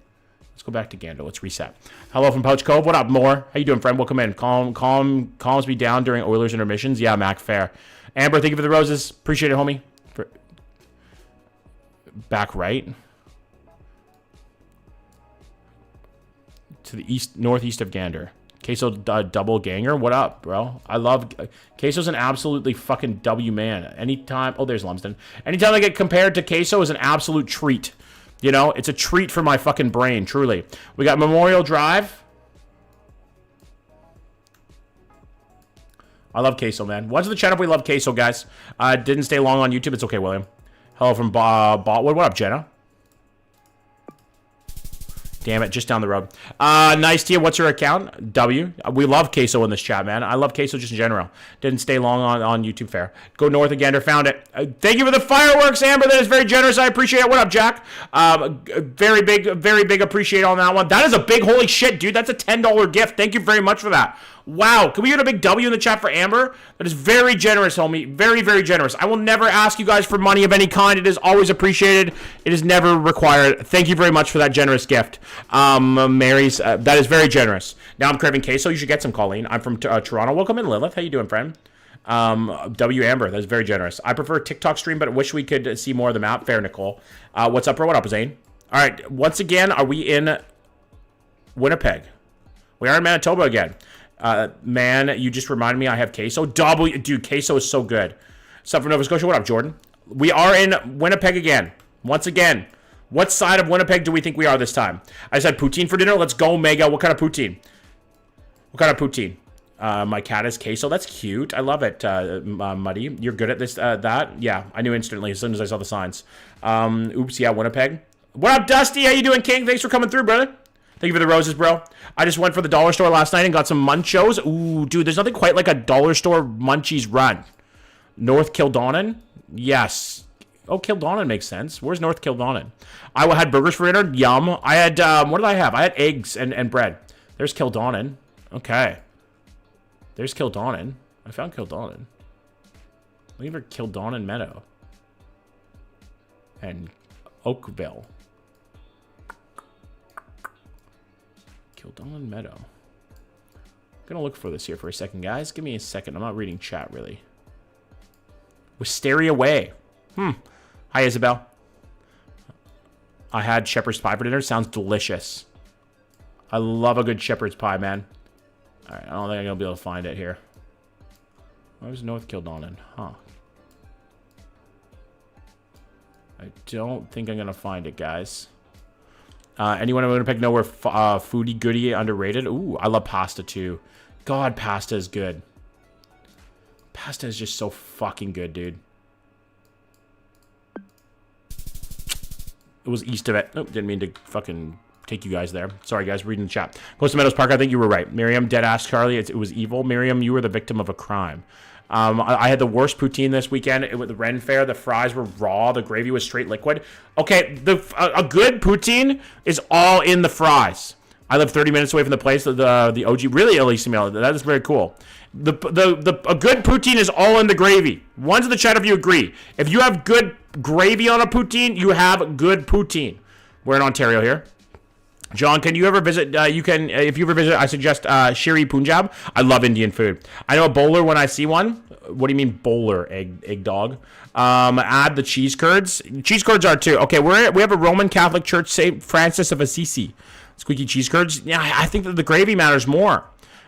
Let's go back to Gander. Let's reset. Hello from Pouch Cove. What up, Moore? How you doing, friend? Welcome in. Calms me down during Oilers intermissions. Yeah, Mac, fair. Amber, thank you for the roses. Appreciate it, homie. Back right. To the east, northeast of Gander. Queso double ganger. What up, bro? I love... Queso's an absolutely fucking W man. Anytime... Oh, there's Lumsden. Anytime I get compared to Queso is an absolute treat. You know? It's a treat for my fucking brain, truly. We got Memorial Drive. I love Queso, man. Once in the chat if we love Queso, guys. Didn't stay long on YouTube. It's okay, William. Hello from Botwood. What up, Jenna? Damn it, just down the road. Nice to you. What's your account? W. We love Queso in this chat, man. I love Queso just in general. Didn't stay long on YouTube fair. Go north again. Found it. Thank you for the fireworks, Amber. That is very generous. I appreciate it. What up, Jack? Very big appreciate on that one. That is a big, holy shit, dude. That's a $10 gift. Thank you very much for that. Wow. Can we get a big W in the chat for Amber? That is very generous, homie. Very generous. I will never ask you guys for money of any kind. It is always appreciated. It is never required. Thank you very much for that generous gift. Mary's, that is very generous. Now I'm craving queso. You should get some, Colleen. I'm from Toronto. Welcome in, Lilith. How you doing, friend? W. Amber. That is very generous. I prefer TikTok stream, but wish we could see more of the map. Fair, Nicole. What's up, bro? What up, Zane? All right. Once again, are we in Winnipeg? We are in Manitoba again. Man, you just reminded me I have queso. Dude, queso is so good. What's up from Nova Scotia? What up, Jordan? We are in Winnipeg again. Once again. What side of Winnipeg do we think we are this time? I said poutine for dinner. Let's go, Mega. What kind of poutine? What kind of poutine? My cat is queso. That's cute. I love it, Muddy. You're good at this, that? Yeah, I knew instantly as soon as I saw the signs. Oops, yeah, Winnipeg. What up, Dusty? How you doing, King? Thanks for coming through, brother. Thank you for the roses, bro. I just went for the dollar store last night and got some munchos. Ooh, dude, there's nothing quite like a dollar store munchies run. North Kildonan? Yes. Oh, Kildonan makes sense. Where's North Kildonan? I had burgers for dinner. Yum. I had, what did I have? I had eggs and bread. There's Kildonan. Okay. There's Kildonan. I found Kildonan. Looking for Kildonan Meadow. And Oakville. Kildonan Meadow. I'm gonna look for this here for a second, guys. Give me a second. I'm not reading chat, really. Wisteria Way. Hi, Isabel. I had shepherd's pie for dinner. Sounds delicious. I love a good shepherd's pie, man. Alright, I don't think I'm gonna be able to find it here. Where's North Kildonan? Huh. I don't think I'm gonna find it, guys. Anyone in Winnipeg know where Foodie Goodie underrated? Ooh, I love pasta too. God, pasta is good. Pasta is just so fucking good, dude. It was east of it. Oh, didn't mean to fucking take you guys there. Sorry, guys. Reading the chat. Close to Meadows Park. I think you were right. Miriam, dead ass Charlie. It was evil. Miriam, you were the victim of a crime. I had the worst poutine this weekend. It was the Ren Fair. The fries were raw. The gravy was straight liquid. Okay, a good poutine is all in the fries. I live 30 minutes away from the place. The OG, really, ELUSSIVE. That is very cool. A good poutine is all in the gravy. One's in the chat if you agree. If you have good gravy on a poutine, you have good poutine. We're in Ontario here. John, can you ever visit, if you ever visit, I suggest Shiri Punjab. I love Indian food. I know a bowler when I see one. What do you mean bowler, egg dog? Add the cheese curds. Cheese curds are too. Okay, we have a Roman Catholic Church, St. Francis of Assisi. Squeaky cheese curds. Yeah, I think that the gravy matters more.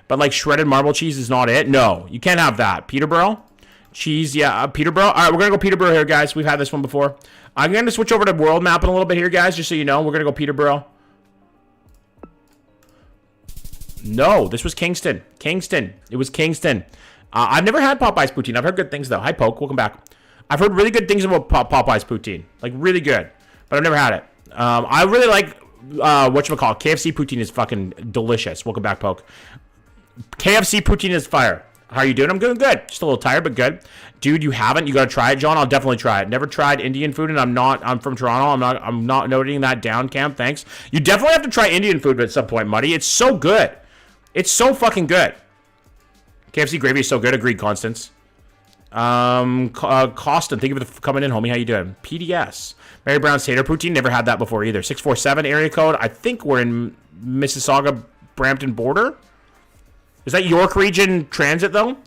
But like shredded marble cheese is not it. No, you can't have that. Peterborough? Cheese, yeah, Peterborough. All right, we're going to go Peterborough here, guys. We've had this one before. I'm going to switch over to world map in a little bit here, guys, just so you know. We're going to go Peterborough. No, this was Kingston. Kingston. It was Kingston. I've never had Popeye's poutine. I've heard good things, though. Hi, Poke. Welcome back. I've heard really good things about Popeye's poutine. Like, really good. But I've never had it. I really like, whatchamacallit. KFC poutine is fucking delicious. Welcome back, Poke. KFC poutine is fire. How are you doing? I'm doing good. Just a little tired, but good. Dude, you haven't? You got to try it, John? I'll definitely try it. Never tried Indian food, and I'm from Toronto. I'm not noting that down, Cam. Thanks. You definitely have to try Indian food at some point, Muddy. It's so good. It's so fucking good. KFC gravy is so good. Agreed, Constance. Costin, thank you for coming in, homie. How you doing? PDS. Mary Brown's Tater Poutine. Never had that before either. 647 area code. I think we're in Mississauga, Brampton border. Is that York Region Transit, though?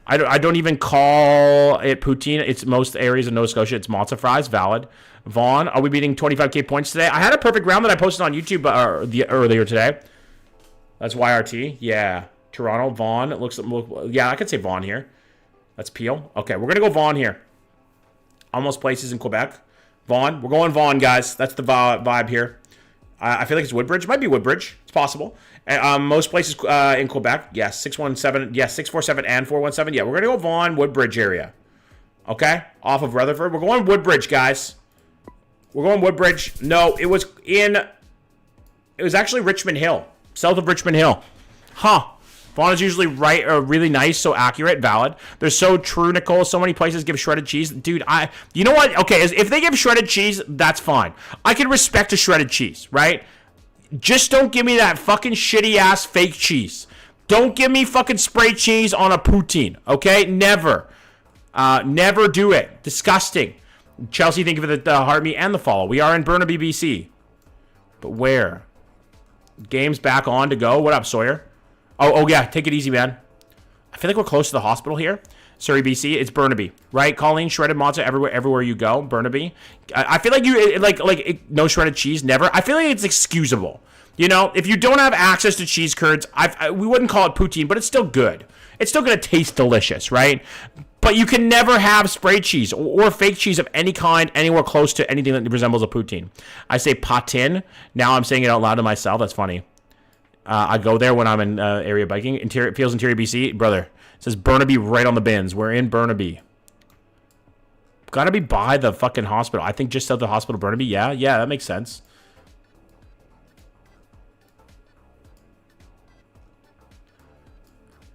I don't even call it poutine. It's most areas of Nova Scotia. It's matzo fries. Valid. Vaughn, are we beating 25k points today? I had a perfect round that I posted on YouTube earlier today. That's YRT. Yeah. Toronto. Vaughn. It looks. Yeah, I could say Vaughn here. That's Peel. Okay, we're going to go Vaughn here. Almost places in Quebec. Vaughn. We're going Vaughn, guys. That's the vibe here. I feel like it's Woodbridge. It might be Woodbridge. It's possible. Most places in Quebec. Yes, 617. Yes, 647 and 417. Yeah, we're going to go Vaughan, Woodbridge area. Okay? Off of Rutherford. We're going Woodbridge, guys. We're going Woodbridge. No, it was actually Richmond Hill. South of Richmond Hill. Huh. Vaughan is usually right or really nice, so accurate, valid. They're so true, Nicole. So many places give shredded cheese. Dude, you know what? Okay, if they give shredded cheese, that's fine. I can respect a shredded cheese, right? Just don't give me that fucking shitty-ass fake cheese. Don't give me fucking spray cheese on a poutine, okay? Never. Never do it. Disgusting. Chelsea, thank you for the heart me and the follow. We are in Burnaby, BC. But where? Game's back on to go. What up, Sawyer? Oh yeah, take it easy, man. I feel like we're close to the hospital here. Surrey, BC. It's Burnaby, right? Colleen, shredded matzo everywhere you go. Burnaby. I feel like you like no shredded cheese, never. I feel like it's excusable. You know, if you don't have access to cheese curds, we wouldn't call it poutine, but it's still good. It's still gonna taste delicious, right? But you can never have spray cheese or fake cheese of any kind anywhere close to anything that resembles a poutine. I say patin. Now I'm saying it out loud to myself. That's funny. I go there when I'm in area biking. Interior BC, brother. It says Burnaby right on the bins. We're in Burnaby. Gotta be by the fucking hospital. I think just south of the hospital, Burnaby. Yeah, that makes sense.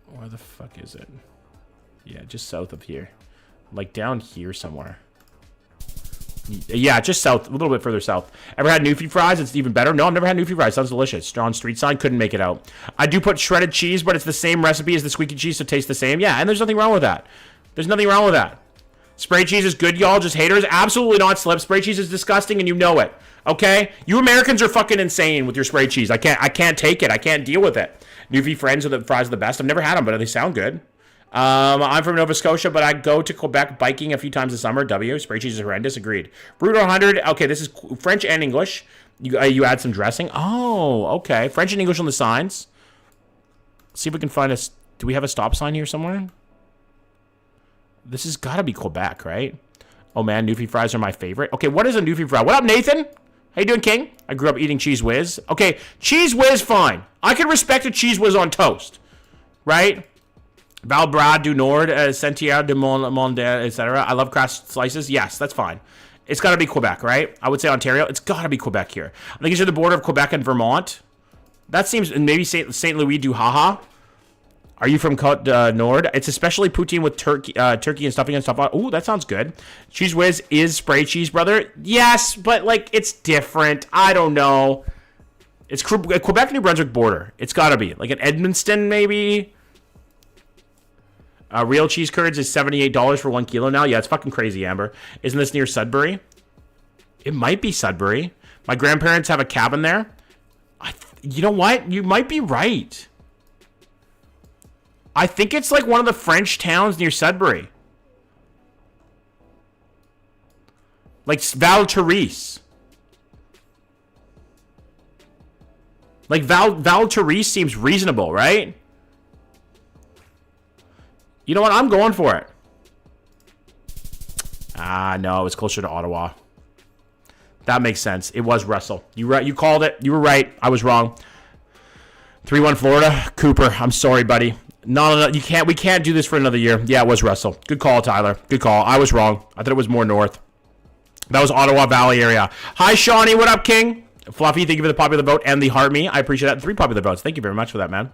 Where the fuck is it? Yeah, just south of here. Like down here somewhere. Yeah, just south, a little bit further south. Ever had Newfie fries? It's even better. No, I've never had Newfie fries. Sounds delicious. John Street sign, couldn't make it out. I do put shredded cheese, but it's the same recipe as the squeaky cheese, so it tastes the same. Yeah, and there's nothing wrong with that. There's nothing wrong with that. Spray cheese is good, y'all. Just haters. Absolutely not, Slip. Spray cheese is disgusting, and you know it. Okay? You Americans are fucking insane with your spray cheese. I can't take it. I can't deal with it. Newfie fries are the best. I've never had them, but they sound good. I'm from Nova Scotia, but I go to Quebec biking a few times a summer. Spray cheese is horrendous. Agreed. Brutal 100. Okay, this is French and English. You add some dressing. Oh, okay. French and English on the signs. Let's see if we can find us. Do we have a stop sign here somewhere? This has got to be Quebec, right? Oh man, Newfie fries are my favorite. Okay, what is a Newfie fry? What up, Nathan? How you doing, King? I grew up eating Cheese Whiz. Okay, Cheese Whiz, fine. I can respect a Cheese Whiz on toast, right? Valbrad du Nord, Sentier de Monde, etc. I love crust slices. Yes, that's fine. It's got to be Quebec, right? I would say Ontario. It's got to be Quebec here. I think it's at the border of Quebec and Vermont. That seems, maybe St. Louis du Haha. Are you from Côte Nord? It's especially poutine with turkey and stuffing and stuff. Oh, that sounds good. Cheese Whiz is spray cheese, brother. Yes, but like it's different. I don't know. It's Quebec, New Brunswick border. It's got to be like an Edmundston, maybe. Real cheese curds is $78 for 1 kilo now. Yeah, it's fucking crazy, Amber. Isn't this near Sudbury? It might be Sudbury. My grandparents have a cabin there. You know what? You might be right. I think it's like one of the French towns near Sudbury. Like Val Thérèse. Like Val Thérèse seems reasonable, right? You know what? I'm going for it. No, it's closer to Ottawa. That makes sense. It was Russell. You called it. You were right. I was wrong. 3-1 Florida. Cooper. I'm sorry, buddy. No. We can't do this for another year. Yeah, it was Russell. Good call, Tyler. Good call. I was wrong. I thought it was more north. That was Ottawa Valley area. Hi, Shawnee. What up, King? Fluffy, thank you for the popular vote and the heart me. I appreciate that. 3 popular votes. Thank you very much for that, man.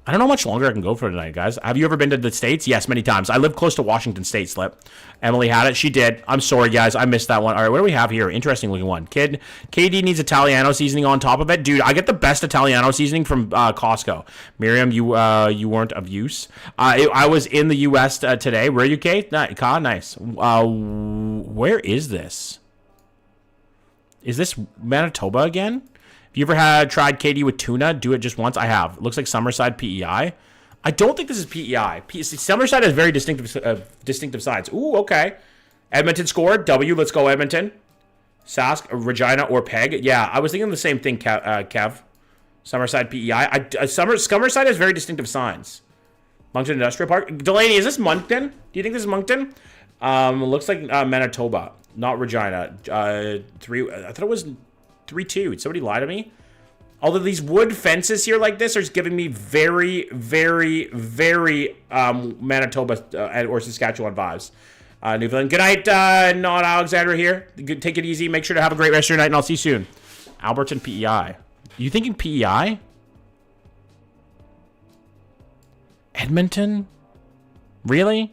I don't know how much longer I can go for tonight, guys. Have you ever been to the States? Yes, many times. I live close to Washington State, Slip. Emily had it. She did. I'm sorry, guys. I missed that one. All right, what do we have here? Interesting looking one. KD needs Italiano seasoning on top of it. Dude, I get the best Italiano seasoning from Costco. Miriam, you weren't of use. I was in the U.S. Today. Where are you, Kate? Nice. Where is this? Is this Manitoba again? Have you ever tried KD with tuna? Do it just once. I have. It looks like Summerside PEI. I don't think this is PEI. Summerside has very distinctive sides. Ooh, okay. Edmonton scored. W. Let's go, Edmonton. Sask, Regina, or Peg. Yeah, I was thinking the same thing, Kev. Summerside PEI. Summerside has very distinctive signs. Moncton Industrial Park. Delaney, is this Moncton? Do you think this is Moncton? Looks like Manitoba, not Regina. I thought it was 3-2. Did somebody lie to me? Although these wood fences here like this are just giving me very, very, very Manitoba or Saskatchewan vibes. Newfoundland. Good night, not Alexander here. Take it easy. Make sure to have a great rest of your night, and I'll see you soon. Alberton PEI. You thinking PEI? Edmonton? Really?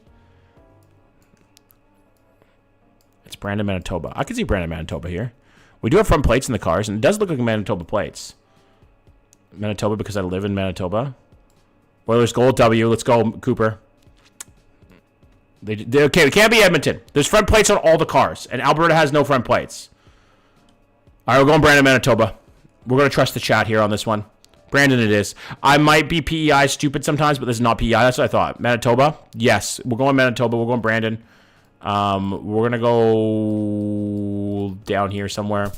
It's Brandon, Manitoba. I can see Brandon, Manitoba here. We do have front plates in the cars, and it does look like Manitoba plates. Manitoba because I live in Manitoba. Oilers goal, W. Let's go, Cooper. Okay, it can't be Edmonton. There's front plates on all the cars, and Alberta has no front plates. All right, we're going Brandon, Manitoba. We're going to trust the chat here on this one. Brandon it is. I might be PEI stupid sometimes, but this is not PEI. That's what I thought. Manitoba? Yes. We're going Manitoba. We're going Brandon. We're going to go down here somewhere.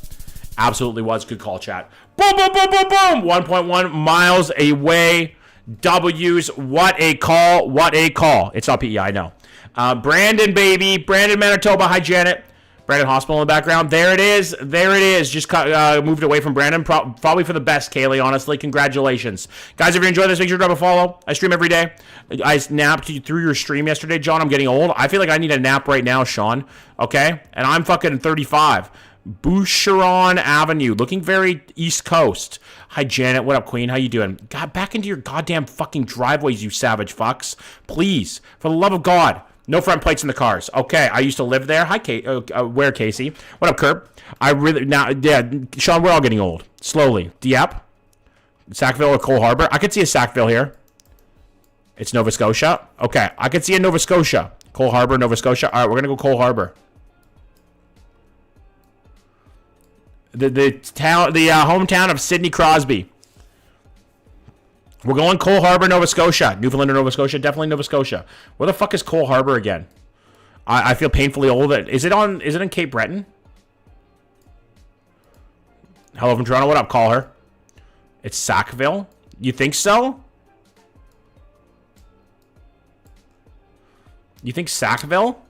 Absolutely was. Good call, chat. Boom, boom, boom, boom, boom. 1.1 miles away. W's. What a call. What a call. It's not PEI, I know. Brandon, baby. Brandon, Manitoba. Hi, Janet. Brandon Hospital in the background. There it is. There it is. Just moved away from Brandon. Probably for the best, Kaylee, honestly. Congratulations. Guys, if you enjoyed this, make sure to drop a follow. I stream every day. I napped through your stream yesterday, John. I'm getting old. I feel like I need a nap right now, Sean. Okay? And I'm fucking 35. Boucheron Avenue. Looking very East Coast. Hi, Janet. What up, Queen? How you doing? God, back into your goddamn fucking driveways, you savage fucks. Please. For the love of God. No front plates in the cars. Okay, I used to live there. Hi, Kate. Where, Casey? What up, Kurt? Sean, we're all getting old. Slowly. Dieppe? Sackville or Cole Harbour? I could see a Sackville here. It's Nova Scotia. Okay, I could see a Nova Scotia. Cole Harbour, Nova Scotia. All right, we're going to go Cole Harbour. The hometown of Sidney Crosby. We're going Cole Harbour, Nova Scotia. Newfoundland or Nova Scotia? Definitely Nova Scotia. Where the fuck is Cole Harbour again? I feel painfully old. Is it in Cape Breton? Hello from Toronto. What up? Call her. It's Sackville? You think so? You think Sackville?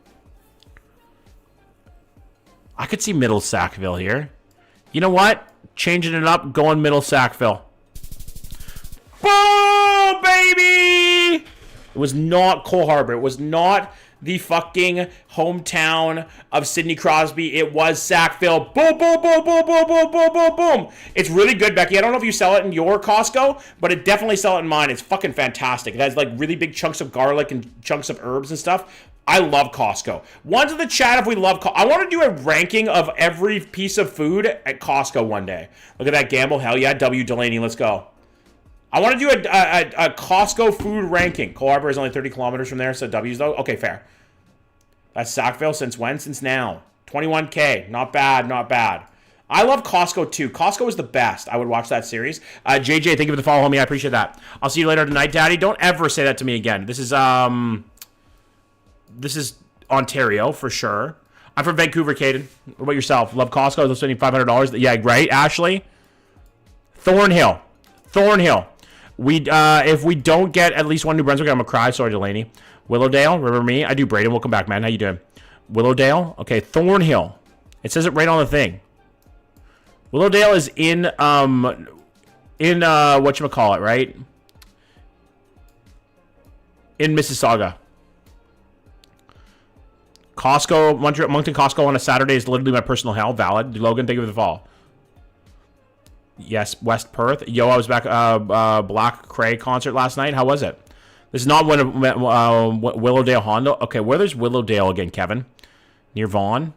I could see Middle Sackville here. You know what? Changing it up, going Middle Sackville. Boom, baby! It was not Cole Harbour. It was not the fucking hometown of Sidney Crosby. It was Sackville. Boom, boom, boom, boom, boom, boom, boom, boom, boom. It's really good, Becky. I don't know if you sell it in your Costco, but it definitely sell it in mine. It's fucking fantastic. It has like really big chunks of garlic and chunks of herbs and stuff. I love Costco. One to the chat if we love Costco. I want to do a ranking of every piece of food at Costco one day. Look at that gamble. Hell yeah. W. Delaney, let's go. I want to do a Costco food ranking. Cole Harbour is only 30 kilometers from there, so W's though. Okay, fair. That's Sackville. Since when? Since now. 21K. Not bad, not bad. I love Costco too. Costco is the best. I would watch that series. JJ, thank you for the follow, homie. I appreciate that. I'll see you later tonight, Daddy. Don't ever say that to me again. This is Ontario for sure. I'm from Vancouver, Caden. What about yourself? Love Costco. I'm spending $500. Yeah, right, Ashley? Thornhill. If we don't get at least one New Brunswick, I'm gonna cry. Sorry, Delaney. Willowdale, remember me? I do. Braden, welcome back, man. How you doing? Willowdale. Okay, Thornhill. It says it right on the thing. Willowdale is in whatchamacallit, right? In Mississauga. Costco, Moncton Costco on a Saturday is literally my personal hell. Valid. Logan, thank you for the follow. Yes, West Perth. Yo, I was back Black Cray concert last night. How was it? This is not Willowdale Honda. Okay, where there's Willowdale again, Kevin? Near Vaughan?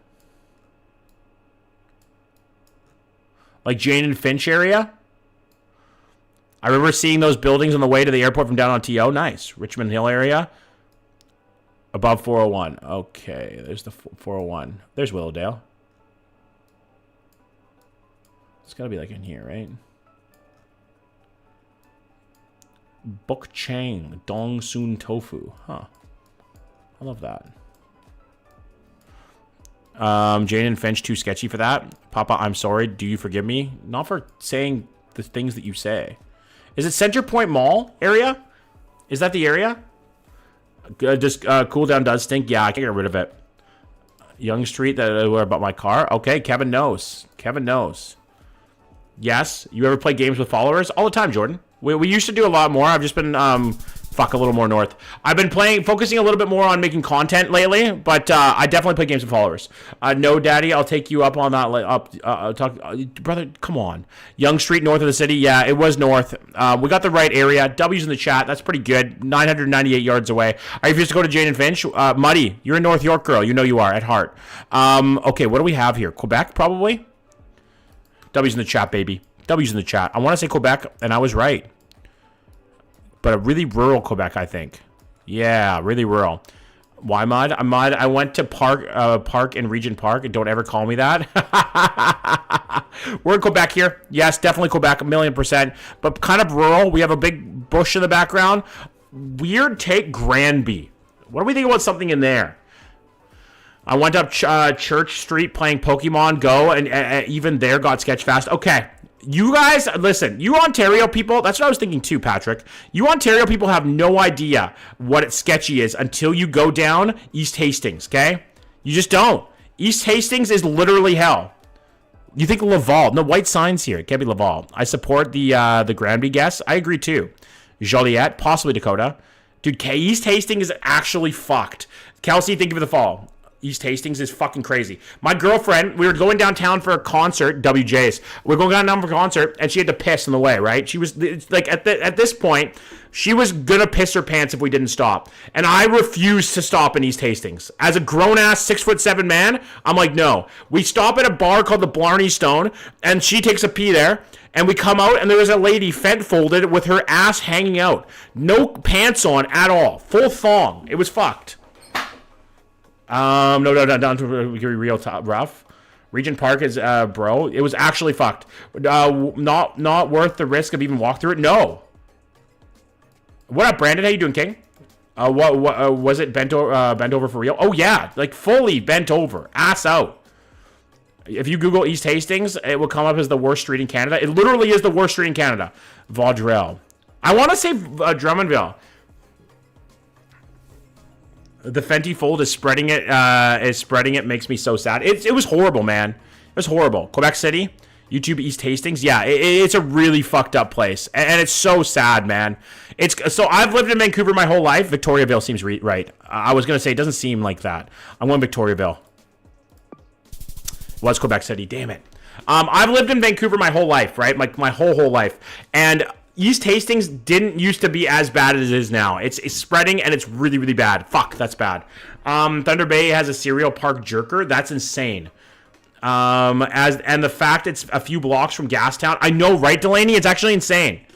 Like Jane and Finch area? I remember seeing those buildings on the way to the airport from down on TO. Nice. Richmond Hill area. Above 401. Okay, there's the 401. There's Willowdale. It's got to be like in here, right? Bok Chang, Dong Soon Tofu. Huh. I love that. Jane and Finch, too sketchy for that. Papa, I'm sorry. Do you forgive me? Not for saying the things that you say. Is it Center Point Mall area? Is that the area? Just cool down does stink. Yeah, I can get rid of it. Young Street, about my car. Okay, Kevin knows. Kevin knows. Yes. You ever play games with followers? All the time, Jordan. We used to do a lot more. I've just been a little more north. I've been focusing a little bit more on making content lately, but I definitely play games with followers. No, Daddy, I'll take you up on that. Brother, come on. Young Street, north of the city. Yeah, it was north. We got the right area. W's in the chat. That's pretty good. 998 yards away. I refuse to go to Jane and Finch. Muddy, you're a North York girl. You know you are at heart. Okay, what do we have here? Quebec, probably? W's in the chat, baby. W's in the chat. I want to say Quebec, and I was right. But a really rural Quebec, I think. Yeah, really rural. Why mud? I went to Park in Regent Park, and don't ever call me that. We're in Quebec here. Yes, definitely Quebec, 1,000,000%. But kind of rural. We have a big bush in the background. Weird take, Granby. What do we think about something in there? I went up Church Street playing Pokemon Go, and even there got sketch fast. Okay. You guys, listen, you Ontario people, that's what I was thinking too, Patrick. You Ontario people have no idea what sketchy is until you go down East Hastings, okay? You just don't. East Hastings is literally hell. You think Laval. No, white signs here. It can't be Laval. I support the Granby guess. I agree too. Joliet, possibly Dakota. Dude, East Hastings is actually fucked. Kelsey, thank you for the fall. East Hastings is fucking crazy. My girlfriend, we were going downtown for a concert, WJ's. We were going downtown for a concert, and she had to piss on the way, right? She was, like, at this point, she was gonna piss her pants if we didn't stop. And I refused to stop in East Hastings. As a grown-ass 6'7" man, I'm like, no. We stop at a bar called the Blarney Stone, and she takes a pee there, and we come out, and there was a lady fent-folded with her ass hanging out. No pants on at all. Full thong. It was fucked. No, down to real rough. Regent Park is, bro. It was actually fucked. Not worth the risk of even walk through it. No. What up, Brandon? How you doing, King? What was it bent over for real? Oh yeah, like fully bent over, ass out. If you Google East Hastings, it will come up as the worst street in Canada. It literally is the worst street in Canada. Vaudreuil. I want to say Drummondville. The Fenty fold is spreading it. Makes me so sad. It was horrible, man. It was horrible. Quebec City, YouTube East Hastings. Yeah, it's a really fucked up place, and it's so sad, man. So I've lived in Vancouver my whole life. Victoriaville seems right. I was gonna say it doesn't seem like that. I'm going Victoriaville. Was Quebec City? Damn it. I've lived in Vancouver my whole life, right? My whole life, and East Hastings didn't used to be as bad as it is now. It's spreading, and it's really, really bad. Fuck, that's bad. Thunder Bay has a cereal park jerker. That's insane. And the fact it's a few blocks from Gastown. I know, right, Delaney? It's actually insane.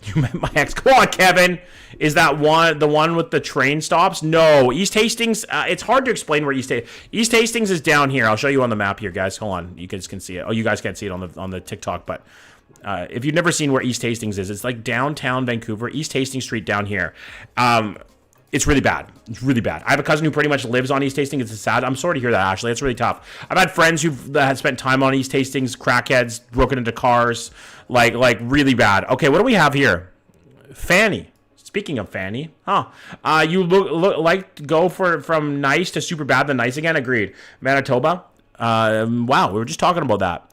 You met my ex. Come on, Kevin. Is that the one with the train stops? No. East Hastings, it's hard to explain where East Hastings is down here. I'll show you on the map here, guys. Hold on. You guys can see it. Oh, you guys can't see it on the TikTok, but if you've never seen where East Hastings is, it's like downtown Vancouver, East Hastings Street down here. It's really bad. It's really bad. I have a cousin who pretty much lives on East Hastings. It's sad. I'm sorry to hear that, Ashley. It's really tough. I've had friends who've had spent time on East Hastings, crackheads, broken into cars, like really bad. Okay, what do we have here? Fanny. Speaking of Fanny, you look like to go from nice to super bad, then nice again. Agreed. Manitoba. Wow, we were just talking about that.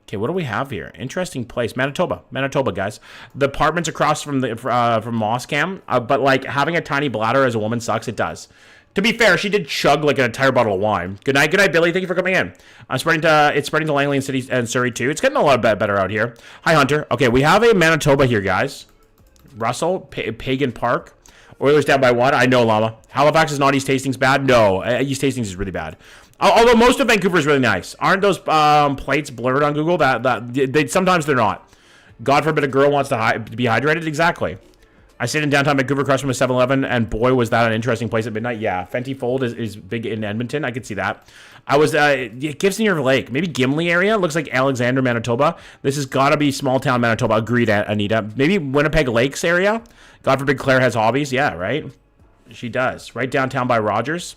Okay, what do we have here? Interesting place. Manitoba, guys. The apartments across from Mosscam, but like having a tiny bladder as a woman sucks. It does. To be fair, she did chug like an entire bottle of wine. Good night, Billy. Thank you for coming in. It's spreading to Langley and City and Surrey too. It's getting a lot better out here. Hi, Hunter. Okay, we have a Manitoba here, guys. Russell, Pagan Park. Oilers down by 1. I know, Llama. Halifax is not East Hastings bad. No, East Hastings is really bad. Although most of Vancouver is really nice. Aren't those plates blurred on Google? Sometimes they're not. God forbid a girl wants to be hydrated. Exactly. I stayed in downtown Vancouver across from a 7-Eleven, and boy, was that an interesting place at midnight. Yeah, Fenty Fold is big in Edmonton. I could see that. I was Gibson Lake, maybe Gimli area. Looks like Alexander, Manitoba. This has got to be small town Manitoba. Agreed, Anita. Maybe Winnipeg Lakes area. God forbid Claire has hobbies. Yeah, right? She does. Right downtown by Rogers.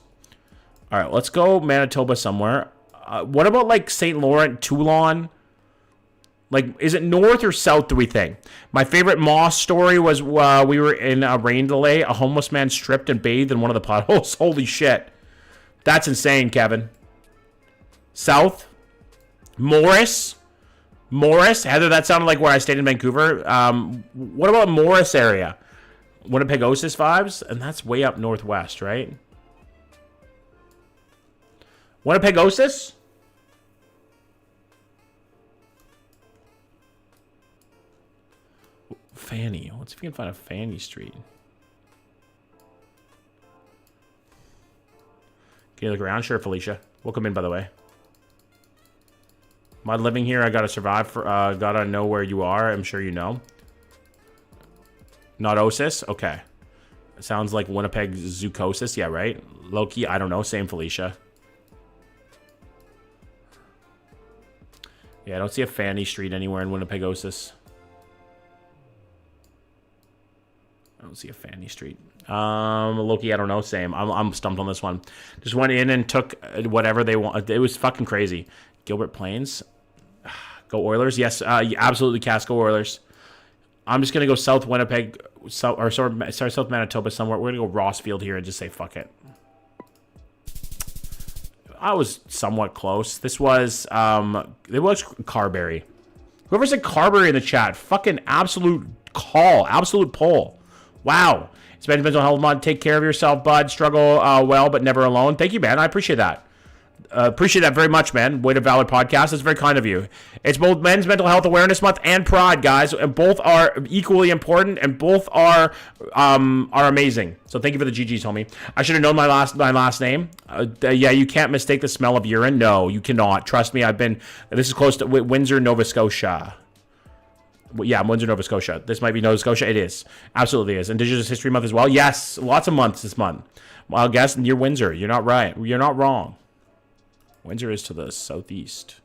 All right, let's go Manitoba somewhere. What about like St. Laurent, Toulon? Like, is it north or south, do we think? My favorite Moss story was we were in a rain delay. A homeless man stripped and bathed in one of the potholes. Holy shit. That's insane, Kevin. South. Morris. Heather, that sounded like where I stayed in Vancouver. What about Morris area? Winnipegosis vibes? And that's way up northwest, right? Winnipegosis? Fanny. Let's see if we can find a Fanny Street. Can you look around? Sure, Felicia. Welcome in, by the way. Am I living here? I gotta survive. Gotta know where you are. I'm sure you know. Not Osis? Okay. It sounds like Winnipeg Zoocosis. Yeah, right? Loki? I don't know. Same, Felicia. Yeah, I don't see a Fanny Street anywhere in Winnipegosis. I don't see a Fanny Street. Loki, I don't know. Same. I'm stumped on this one. Just went in and took whatever they want. It was fucking crazy. Gilbert Plains. Go Oilers. Yes, absolutely. Casco Oilers. I'm just gonna go South Winnipeg, South Manitoba somewhere. We're gonna go Rossfield here and just say fuck it. I was somewhat close. This was it was Carberry. Whoever said Carberry in the chat, fucking absolute poll. Wow. It's been mental health month. Take care of yourself, bud. Struggle well, but never alone. Thank you, man. I appreciate that. Appreciate that very much, man. Way to Valid podcast. That's very kind of you. It's both Men's Mental Health Awareness Month and Pride, guys, and both are equally important, and both are amazing. So thank you for the GGs, homie. I should have known my last name. Yeah, you can't mistake the smell of urine. No, you cannot. Trust me. This is close to Windsor, Nova Scotia. Yeah, Windsor, Nova Scotia. This might be Nova Scotia. It is. Absolutely is. Indigenous History Month as well. Yes, lots of months this month. Well, I guess near Windsor. You're not right. You're not wrong. Windsor is to the southeast.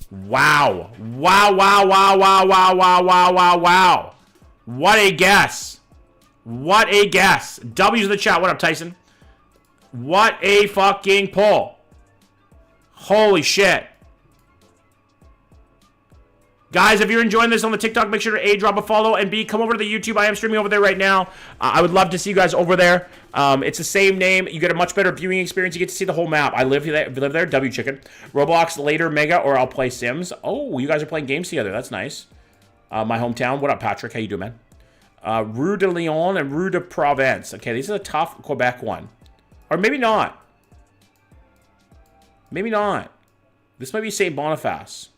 Wow. Wow. What a guess. W's in the chat. What up, Tyson? What a fucking pull. Holy shit. Guys, if you're enjoying this on the TikTok, make sure to A, drop a follow, and B, come over to the YouTube. I am streaming over there right now. I would love to see you guys over there. It's the same name. You get a much better viewing experience. You get to see the whole map. I live there. W Chicken. Roblox later, Mega, or I'll play Sims. Oh, you guys are playing games together. That's nice. My hometown. What up, Patrick? How you doing, man? Rue de Lyon and Rue de Provence. Okay, this is a tough Quebec one. Or maybe not. Maybe not. This might be St. Boniface.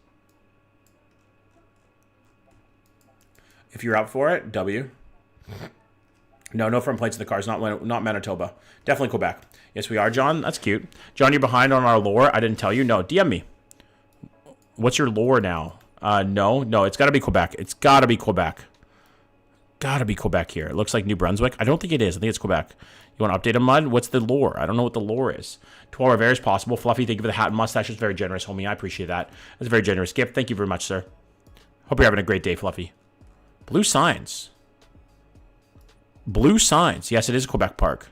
If you're up for it, W. No front plates in the cars. Not Manitoba. Definitely Quebec. Yes, we are, John. That's cute. John, you're behind on our lore. I didn't tell you. No, DM me. What's your lore now? No. It's got to be Quebec. It's got to be Quebec. Got to be Quebec here. It looks like New Brunswick. I don't think it is. I think it's Quebec. You want to update a Mud? What's the lore? I don't know what the lore is. 12 Rivera is possible. Fluffy, thank you for the hat and mustache. It's very generous, homie. I appreciate that. That's a very generous gift. Thank you very much, sir. Hope you're having a great day, Fluffy. Blue signs. Blue signs. Yes, it is Quebec Park.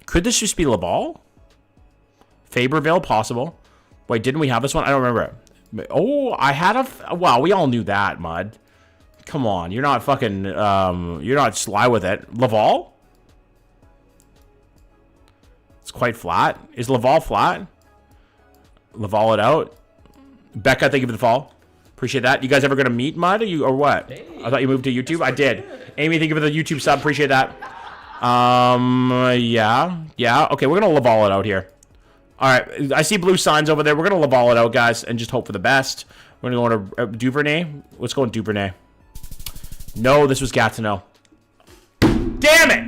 Could this just be Laval? Faberville, possible. Wait, didn't we have this one? I don't remember it. Oh, I had a... Wow, we all knew that, Mud. Come on. You're not fucking... you're not sly with it. Laval? It's quite flat. Is Laval flat? Laval it out. Becca, thank you for the follow. Appreciate that. You guys ever gonna meet Mud or what? Hey, I thought you moved to YouTube. I did. good. Amy, thank you for the YouTube sub. Appreciate that. Yeah. Okay, we're gonna Laval it out here. All right, I see blue signs over there. We're gonna Laval it out, guys, and just hope for the best. We're gonna go to Duvernay. Let's go in Duvernay. No, this was Gatineau. Damn it!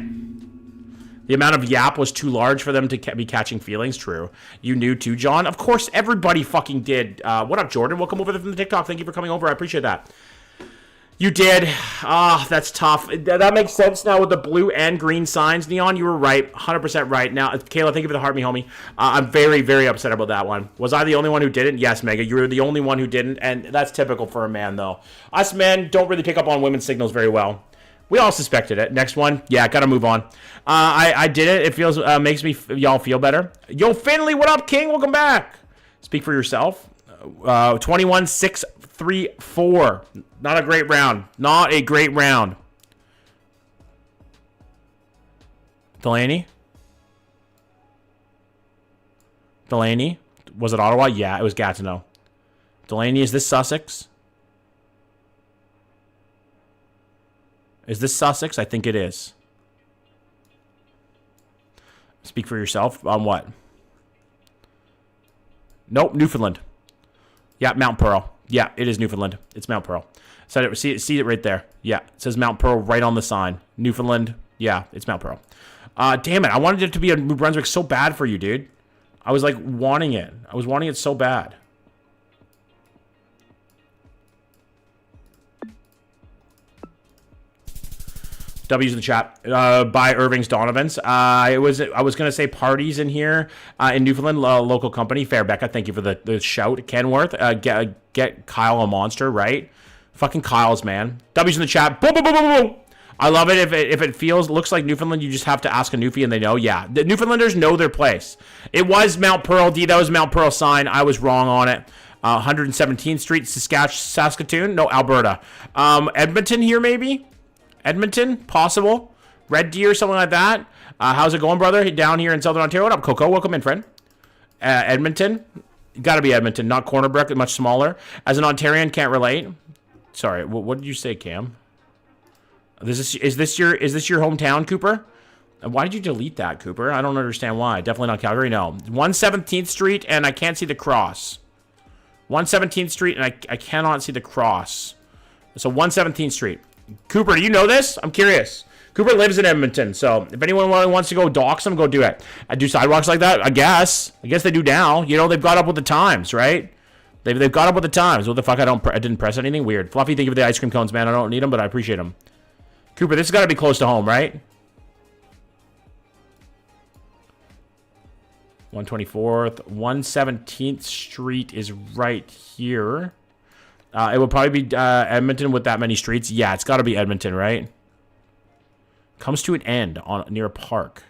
The amount of yap was too large for them to be catching feelings. True. You knew too, John. Of course, everybody fucking did. What up, Jordan? Welcome over there from the TikTok. Thank you for coming over. I appreciate that. You did. That's tough. That makes sense now with the blue and green signs. Neon, you were right. 100% right. Now, Kayla, thank you for the heart me, homie. I'm very, very upset about that one. Was I the only one who didn't? Yes, Mega. You were the only one who didn't, and that's typical for a man, though. Us men don't really pick up on women's signals very well. We all suspected it. Next one. Yeah, gotta move on. I did it. It feels makes me y'all feel better. Yo, Finley, what up, King? Welcome back. Speak for yourself. 21-6-3-4. Not a great round. Not a great round. Delaney? Was it Ottawa? Yeah, it was Gatineau. Delaney, is this Sussex? Is this Sussex? I think it is. Speak for yourself. On what? Nope, Newfoundland. Yeah, Mount Pearl. Yeah, it is Newfoundland. It's Mount Pearl. See it right there. Yeah, it says Mount Pearl right on the sign. Newfoundland. Yeah, it's Mount Pearl. Damn it. I wanted it to be a New Brunswick so bad for you, dude. I was like wanting it. I was wanting it so bad. W's in the chat. By Irving's Donovans. I was gonna say parties in here in Newfoundland, local company. Fair Becca, thank you for the shout. Kenworth, get Kyle a monster, right? Fucking Kyle's, man. W's in the chat. Boom, boom, boom, boom, boom. I love it if it looks like Newfoundland. You just have to ask a Newfie and they know. Yeah, the Newfoundlanders know their place. It was Mount Pearl. D, that was Mount Pearl sign. I was wrong on it. 117th Street, Saskatoon. No, Alberta. Edmonton here maybe. Edmonton, possible. Red Deer, something like that. How's it going, brother? Down here in Southern Ontario. What up, Coco? Welcome in, friend. Edmonton. Got to be Edmonton, not Cornerbrook. Much smaller. As an Ontarian, can't relate. Sorry, what did you say, Cam? Is this your hometown, Cooper? Why did you delete that, Cooper? I don't understand why. Definitely not Calgary. No. 117th Street, and I can't see the cross. 117th Street, and I cannot see the cross. So 117th Street. Cooper, do you know this? I'm curious. Cooper lives in Edmonton, so if anyone wants to go dox him, go do it. I do sidewalks like that? I guess they do now. You know, they've got up with the times, right? They've got up with the times. What the fuck? I didn't press anything weird. Fluffy, thank you for the ice cream cones, man. I don't need them, but I appreciate them. Cooper, this has got to be close to home, right? 124th, 117th Street is right here. It would probably be Edmonton with that many streets. Yeah, it's got to be Edmonton, right? Comes to an end near a park.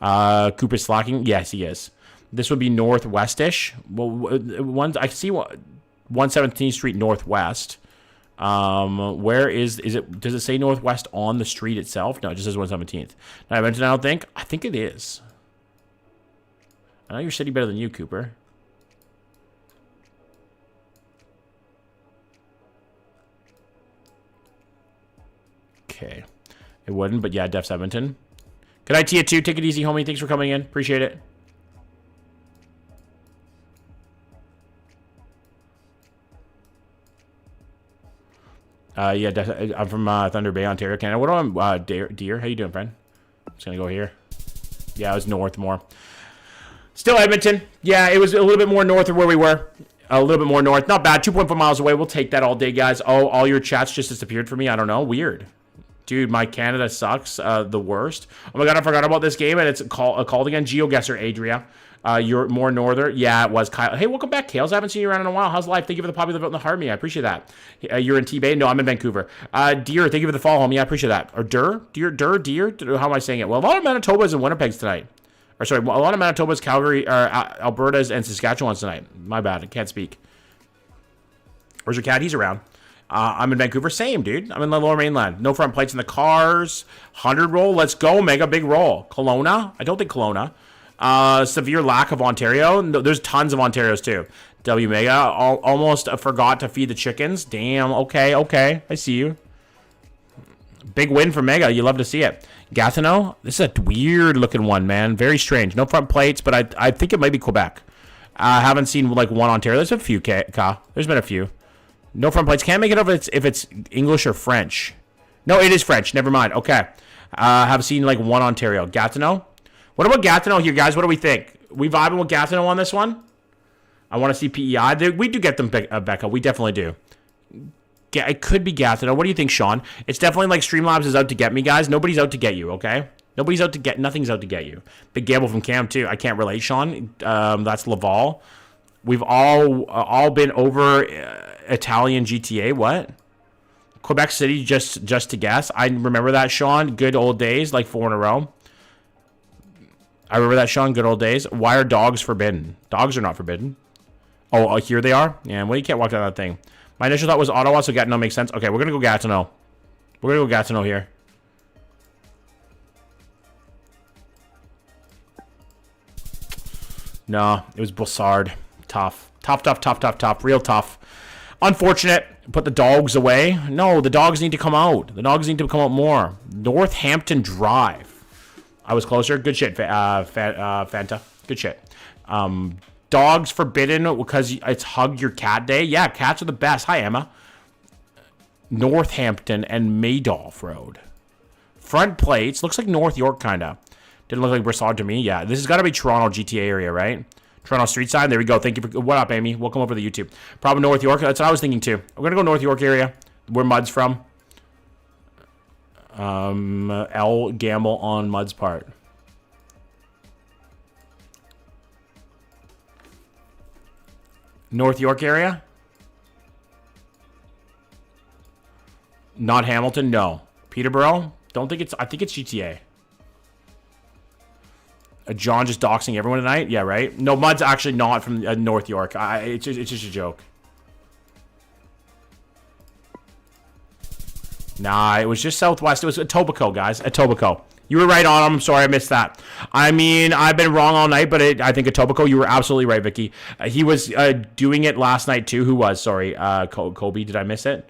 Cooper's slacking. Yes, he is. This would be northwestish. Well, I see 117th Street northwest. Where is it? Does it say northwest on the street itself? No, it just says 117th. Now, Edmonton, I don't think. I think it is. I know your city better than you, Cooper. Okay. It wouldn't, but yeah, Def's Edmonton. Good night to you too. Take it easy, homie. Thanks for coming in. Appreciate it. Yeah, I'm from Thunder Bay, Ontario, Canada. What am I? Deer? How you doing, friend? I'm just gonna go here. Yeah, it was north more. Still Edmonton. Yeah, it was a little bit more north of where we were. A little bit more north. Not bad. 2.4 miles away. We'll take that all day, guys. Oh, all your chats just disappeared for me. I don't know. Weird. Dude, my Canada sucks. The worst. Oh my god, I forgot about this game, and it's called again. Geoguessr, Adria. You're more northern. Yeah, it was Kyle. Hey, welcome back, Kales. I haven't seen you around in a while. How's life? Thank you for the popular vote in the heart me. I appreciate that. You're in T-Bay? No, I'm in Vancouver. Deer, thank you for the follow, homie. I appreciate that. Or Deer? How am I saying it? Well, a lot of Manitobas and Winnipeg's tonight. Or sorry, a lot of Manitobas, Calgary, Alberta's, and Saskatchewan's tonight. My bad. I can't speak. Where's your cat? He's around. I'm in Vancouver. Same, dude. I'm in the Lower Mainland. No front plates in the cars. 100 roll. Let's go. Mega big roll. Kelowna? I don't think Kelowna. Severe lack of Ontario. No, there's tons of Ontarios, too. W Mega. Almost forgot to feed the chickens. Damn. Okay. I see you. Big win for Mega. You love to see it. Gatineau. This is a weird looking one, man. Very strange. No front plates, but I think it might be Quebec. I haven't seen like one Ontario. There's a few, Ka. There's been a few. No front plates. Can't make it up if it's English or French. No, it is French. Never mind. Okay. Have seen like one Ontario. Gatineau. What about Gatineau here, guys? What do we think? We vibing with Gatineau on this one? I want to see PEI. We do get them, Becca. We definitely do. It could be Gatineau. What do you think, Sean? It's definitely like Streamlabs is out to get me, guys. Nobody's out to get you, okay? Nothing's out to get you. Big gamble from Cam, too. I can't relate, Sean. That's Laval. We've all been over Italian GTA. What? Quebec City, just to guess. I remember that, Sean. Good old days, like 4 in a row. I remember that, Sean. Good old days. Why are dogs forbidden? Dogs are not forbidden. Oh, here they are? Yeah, well, you can't walk down that thing. My initial thought was Ottawa, so Gatineau makes sense. Okay, we're going to go Gatineau. We're going to go Gatineau here. No, it was Bussard. Tough. Tough. Real tough. Unfortunate. Put the dogs away. No, the dogs need to come out. The dogs need to come out more. Northampton Drive. I was closer. Good shit, Fanta. Good shit. Dogs forbidden because it's Hug Your Cat Day. Yeah, cats are the best. Hi, Emma. Northampton and Maydolph Road. Front plates. Looks like North York, kind of. Didn't look like Broussard to me. Yeah, this has got to be Toronto GTA area, right? Toronto street sign. There we go. Thank you for... What up, Amy? Welcome over to the YouTube. Probably North York. That's what I was thinking, too. I'm going to go North York area. Where Mud's from. L gamble on Mud's part. North York area? Not Hamilton? No. Peterborough? Don't think it's... I think it's GTA. John just doxing everyone tonight? Yeah, right? No, Mud's actually not from North York. It's just a joke. Nah, it was just Southwest. It was Etobicoke, guys. Etobicoke. You were right on. I'm sorry I missed that. I mean, I've been wrong all night, but I think Etobicoke, you were absolutely right, Vicky. He was doing it last night, too. Who was? Sorry. Kobe, did I miss it?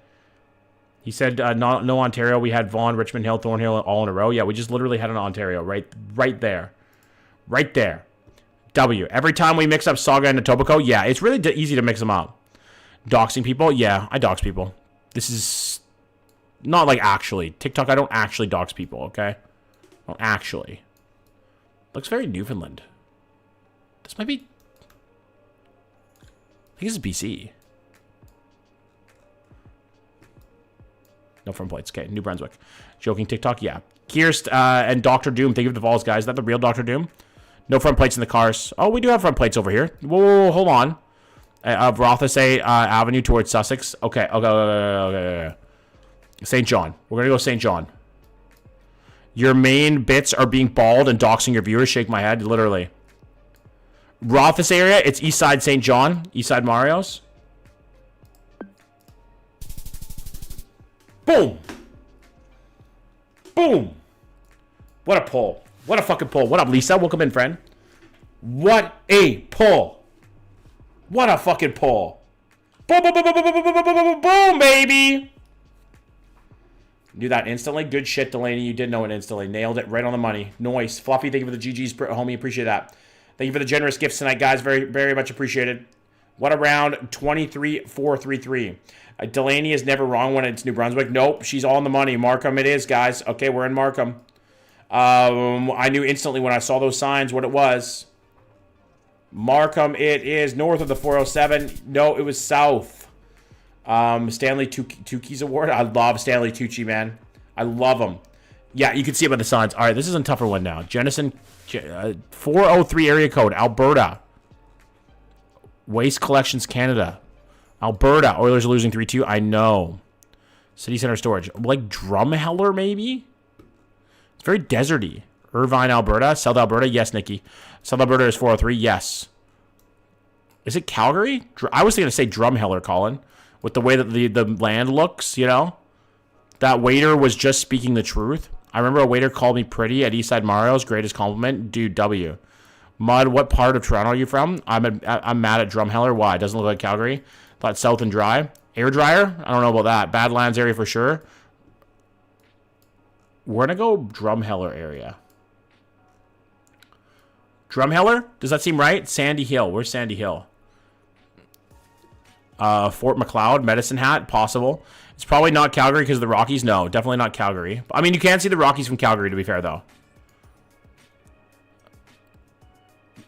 He said no Ontario. We had Vaughan, Richmond Hill, Thornhill all in a row. Yeah, we just literally had an Ontario right there. Right there. W. Every time we mix up Saga and Etobicoke, yeah, it's really easy to mix them up. Doxing people? Yeah, I dox people. This is not like actually. TikTok, I don't actually dox people, okay? Well, actually. Looks very Newfoundland. This might be... I think this is BC. No front plates. Okay, New Brunswick. Joking TikTok? Yeah. Kirst and Dr. Doom. Thank you for the balls, guys. Is that the real Dr. Doom? No front plates in the cars. Oh, we do have front plates over here. Whoa, hold on. Rothesay Avenue towards Sussex. Okay. St. John. We're going to go St. John. Your main bits are being bald and doxing your viewers. Shake my head, literally. Rothesay area, it's Eastside St. John. Eastside Mario's. Boom. Boom. What a pull. What a fucking pull. What up, Lisa? Welcome in, friend. What a pull. What a fucking pull. Boom, boom, boom, boom, boom, boom, boom, boom, boom, boom, baby. Knew that instantly. Good shit, Delaney. You did know it instantly. Nailed it right on the money. Nice. Fluffy, thank you for the GG's, homie. Appreciate that. Thank you for the generous gifts tonight, guys. Very, very much appreciated. What a round. 23-4-3-3. Delaney is never wrong when it's New Brunswick. Nope. She's all in the money. Markham it is, guys. Okay, we're in Markham. I knew instantly when I saw those signs what it was. Markham it is. North of the 407. No, it was south. Stanley Tukey's award. I love Stanley Tucci, man. I love him. Yeah, you can see it by the signs. All right, this is a tougher one now. Jennison, 403 area code, Alberta. Waste Collections, Canada. Alberta. Oilers are losing 3-2. I know. City Center Storage. Like Drumheller, maybe? It's very deserty. Irvine, Alberta. South Alberta. Yes, Nikki. South Alberta is 403. Yes. Is it Calgary? I was going to say Drumheller, Colin. With the way that the land looks, you know? That waiter was just speaking the truth. I remember a waiter called me pretty at Eastside Mario's. Greatest compliment. Dude, W. Mud, what part of Toronto are you from? I'm mad at Drumheller. Why? It doesn't look like Calgary. Thought south and dry. Air dryer? I don't know about that. Badlands area for sure. We're going to go Drumheller area. Drumheller? Does that seem right? Sandy Hill. Where's Sandy Hill? Fort McLeod, Medicine Hat, possible. It's probably not Calgary because of the Rockies. No, definitely not Calgary. I mean, you can't see the Rockies from Calgary, to be fair, though.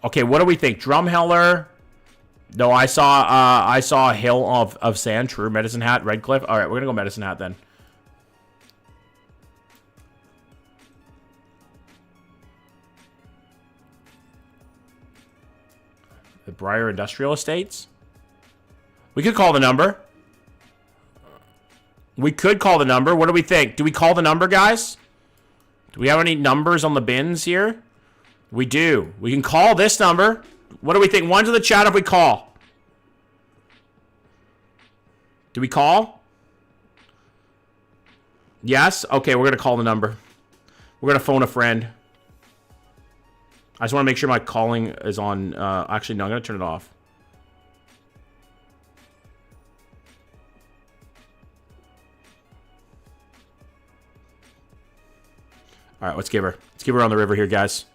Okay, what do we think? Drumheller. No, I saw a hill of sand. True. Medicine Hat, Redcliffe. All right, we're gonna go Medicine Hat then. The Briar Industrial Estates. We could call the number. We could call the number. What do we think? Do we call the number, guys? Do we have any numbers on the bins here? We do. We can call this number. What do we think? One to the chat if we call. Do we call? Yes? Okay, we're going to call the number. We're going to phone a friend. I just want to make sure my calling is on. Actually, no, I'm going to turn it off. All right, let's give her. Let's give her on the river here, guys.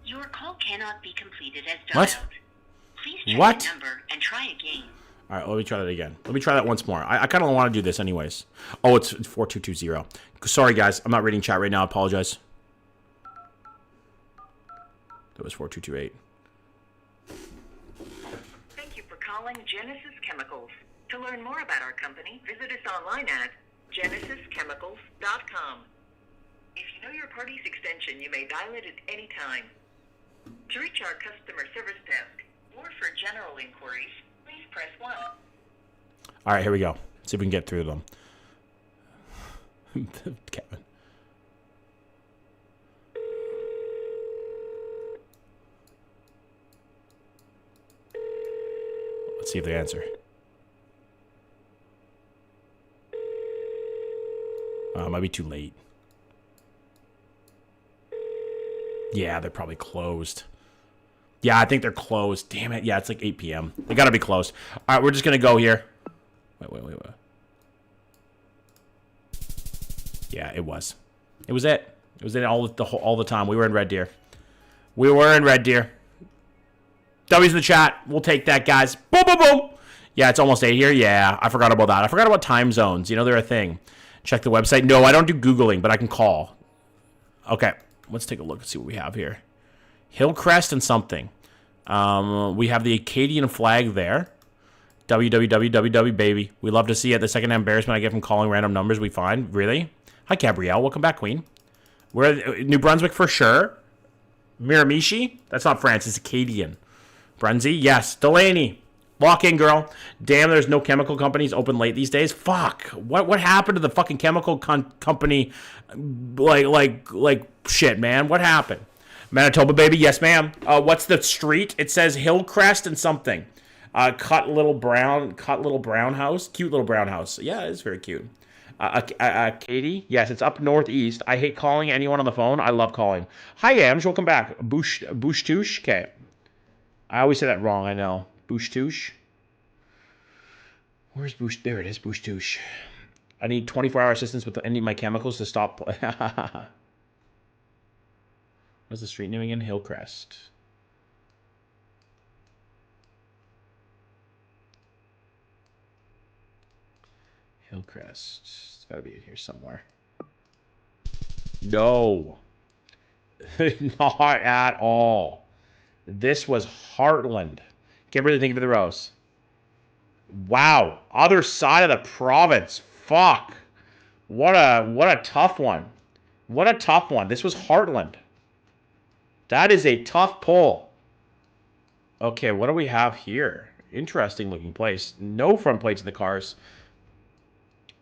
Your call cannot be completed as dialed. What? Please check what? the number and try again. All right, let me try that again. Let me try that once more. I kind of want to do this anyways. Oh, it's 4220. Sorry, guys. I'm not reading chat right now. I apologize. That was 4228. Thank you for calling Genesis Chemicals. To learn more about our company, visit us online at genesischemicals.com. If you know your party's extension, you may dial it at any time. To reach our customer service desk or for general inquiries, please press 1. All right, here we go. See if we can get through them. Kevin. Let's see if they answer. It might be too late. Yeah, they're probably closed. Yeah, I think they're closed. Damn it. Yeah, it's like 8 p.m. They gotta be closed. All right, we're just gonna go here. Wait. Yeah, it was. It was it. It was it all the time. We were in Red Deer. We were in Red Deer. W's in the chat. We'll take that, guys. Boom, boom, boom. Yeah, it's almost 8 here. Yeah, I forgot about that. I forgot about time zones. You know, they're a thing. Check the website. No, I don't do Googling, but I can call. Okay, let's take a look and see what we have here. Hillcrest and something. We have the Acadian flag there. www, baby. We love to see it. The second embarrassment I get from calling random numbers we find. Really? Hi, Gabrielle. Welcome back, Queen. We're New Brunswick for sure. Miramichi? That's not France. It's Acadian. Brunsey? Yes. Delaney. Walk in, girl. Damn, there's no chemical companies open late these days. Fuck. What happened to the fucking chemical company? Like shit, man. What happened? Manitoba, baby. Yes, ma'am. What's the street? It says Hillcrest and something. Cut little brown house. Cute little brown house. Yeah, it's very cute. Katie? Yes, it's up northeast. I hate calling anyone on the phone. I love calling. Hi, Amj. Welcome back. Bush Touche? Okay. I always say that wrong, I know. Bush Touche? Where's Bush? There it is, Bush Touche. I need 24-hour assistance with any of my chemicals to stop. What's the street name again? Hillcrest. Hillcrest. It's got to be in here somewhere. No. Not at all. This was Heartland. Kimberly, thank you for the rose. Wow. Other side of the province. Fuck. What a tough one. What a tough one. This was Heartland. That is a tough pull. Okay, what do we have here? Interesting looking place. No front plates in the cars.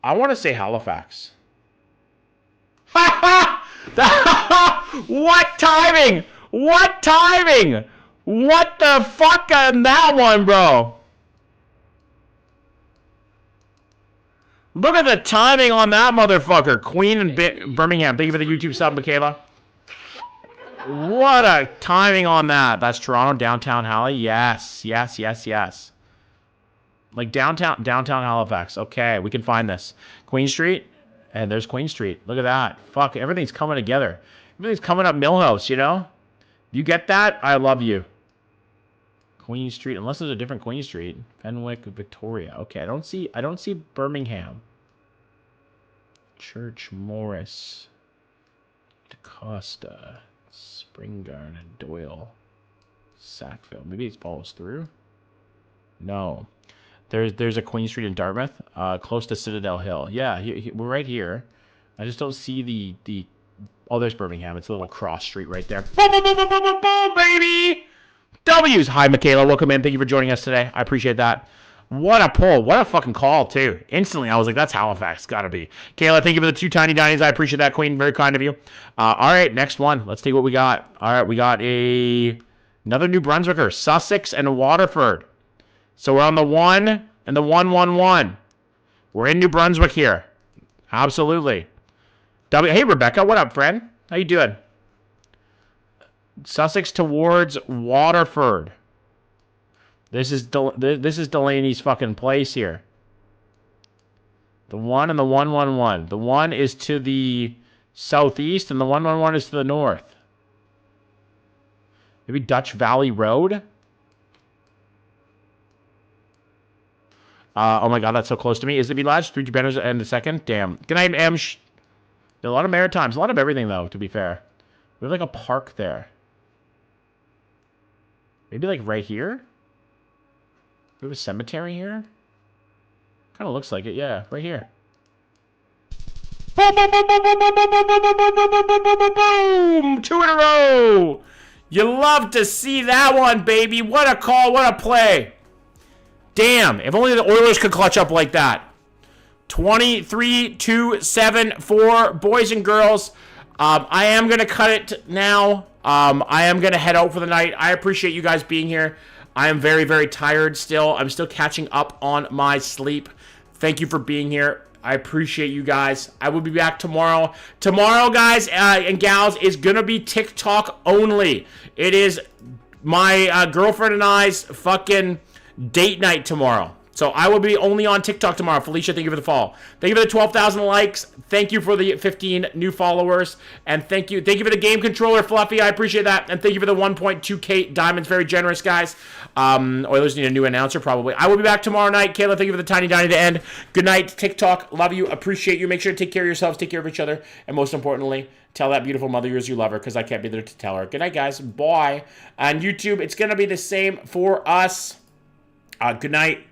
I want to say Halifax. Ha ha! What timing? What timing? What the fuck on that one, bro? Look at the timing on that motherfucker. Queen and Birmingham. Thank you for the YouTube sub, Michaela. What a timing on that. That's Toronto, downtown Halley. Yes, yes, yes, yes. Like downtown Halifax. Okay, we can find this. Queen Street. And there's Queen Street. Look at that. Fuck, everything's coming together. Everything's coming up Millhouse, you know? You get that? I love you. Queen Street, unless there's a different Queen Street. Fenwick, Victoria. Okay, I don't see Birmingham. Church, Morris, DaCosta, Springgarden, Doyle, Sackville. Maybe it follows through. No, there's a Queen Street in Dartmouth, close to Citadel Hill. Yeah, we're right here. I just don't see the. Oh, there's Birmingham. It's a little cross street right there. Boom, boom, boom, boom, boom, boom, boom, baby. W's. Hi, Michaela. Welcome in. Thank you for joining us today. I appreciate that. What a pull. What a fucking call, too. Instantly, I was like, that's Halifax. Gotta be. Kayla, thank you for the 2 tiny dinies. I appreciate that, Queen. Very kind of you. All right, next one. Let's take what we got. All right, we got another New Brunswicker. Sussex and Waterford. So we're on the 1 and the 111. We're in New Brunswick here. Absolutely. Hey, Rebecca. What up, friend? How you doing? Sussex towards Waterford. This is Delaney's fucking place here. The 1 and the 111. The 1 is to the southeast and the 111 is to the north. Maybe Dutch Valley Road? Oh my god, that's so close to me. Is it Lodge? 3 banners and the second? Damn. Good night, M. There's a lot of Maritimes. A lot of everything, though, to be fair. We have like a park there. Maybe like right here? We have a cemetery here? Kind of looks like it, yeah. Right here. Boom, boom, boom, boom, boom, boom, boom, boom, boom, boom, boom, boom, boom, boom, boom. 2 in a row. You love to see that one, baby. What a call, what a play. Damn, if only the Oilers could clutch up like that. 23-2-7-4, boys and girls. I am going to cut it now. I am going to head out for the night. I appreciate you guys being here. I am very, very tired still. I'm still catching up on my sleep. Thank you for being here. I appreciate you guys. I will be back tomorrow. Tomorrow, guys and gals, is going to be TikTok only. It is my girlfriend and I's fucking date night tomorrow. So I will be only on TikTok tomorrow. Felicia, thank you for the follow. Thank you for the 12,000 likes. Thank you for the 15 new followers. And thank you for the game controller, Fluffy. I appreciate that. And thank you for the 1.2K diamonds. Very generous, guys. Oilers need a new announcer, probably. I will be back tomorrow night. Kayla, thank you for the tiny diny to end. Good night, TikTok. Love you. Appreciate you. Make sure to take care of yourselves. Take care of each other. And most importantly, tell that beautiful mother yours you love her, because I can't be there to tell her. Good night, guys. Bye. On YouTube, it's going to be the same for us. Good night.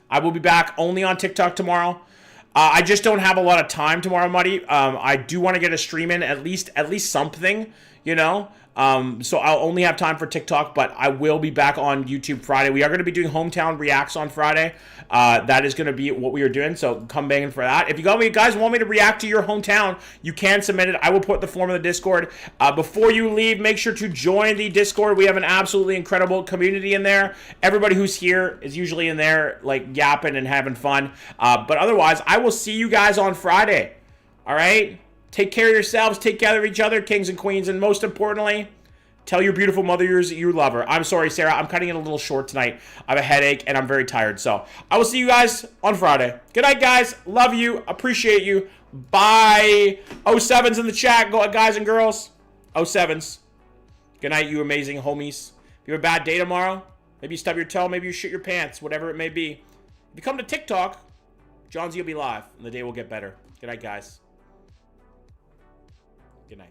I will be back only on TikTok tomorrow. I just don't have a lot of time tomorrow, Muddy. I do want to get a stream in, at least something, you know. So I'll only have time for TikTok, but I will be back on YouTube Friday. We are going to be doing hometown reacts on Friday. That is going to be what we are doing, so come banging for that. If you guys want me to react to your hometown, you can submit it. I will put the form in the Discord. Before you leave, make sure to join the Discord. We have an absolutely incredible community in there. Everybody who's here is usually in there, like, yapping and having fun. But otherwise, I will see you guys on Friday. All right? Take care of yourselves. Take care of each other, kings and queens. And most importantly, tell your beautiful mother yours that you love her. I'm sorry, Sarah. I'm cutting it a little short tonight. I have a headache, and I'm very tired. So I will see you guys on Friday. Good night, guys. Love you. Appreciate you. Bye. 07's in the chat, guys and girls. 07's. Good night, you amazing homies. If you have a bad day tomorrow, maybe you stub your toe, maybe you shit your pants, whatever it may be. If you come to TikTok, Johnsy will be live, and the day will get better. Good night, guys. Good night.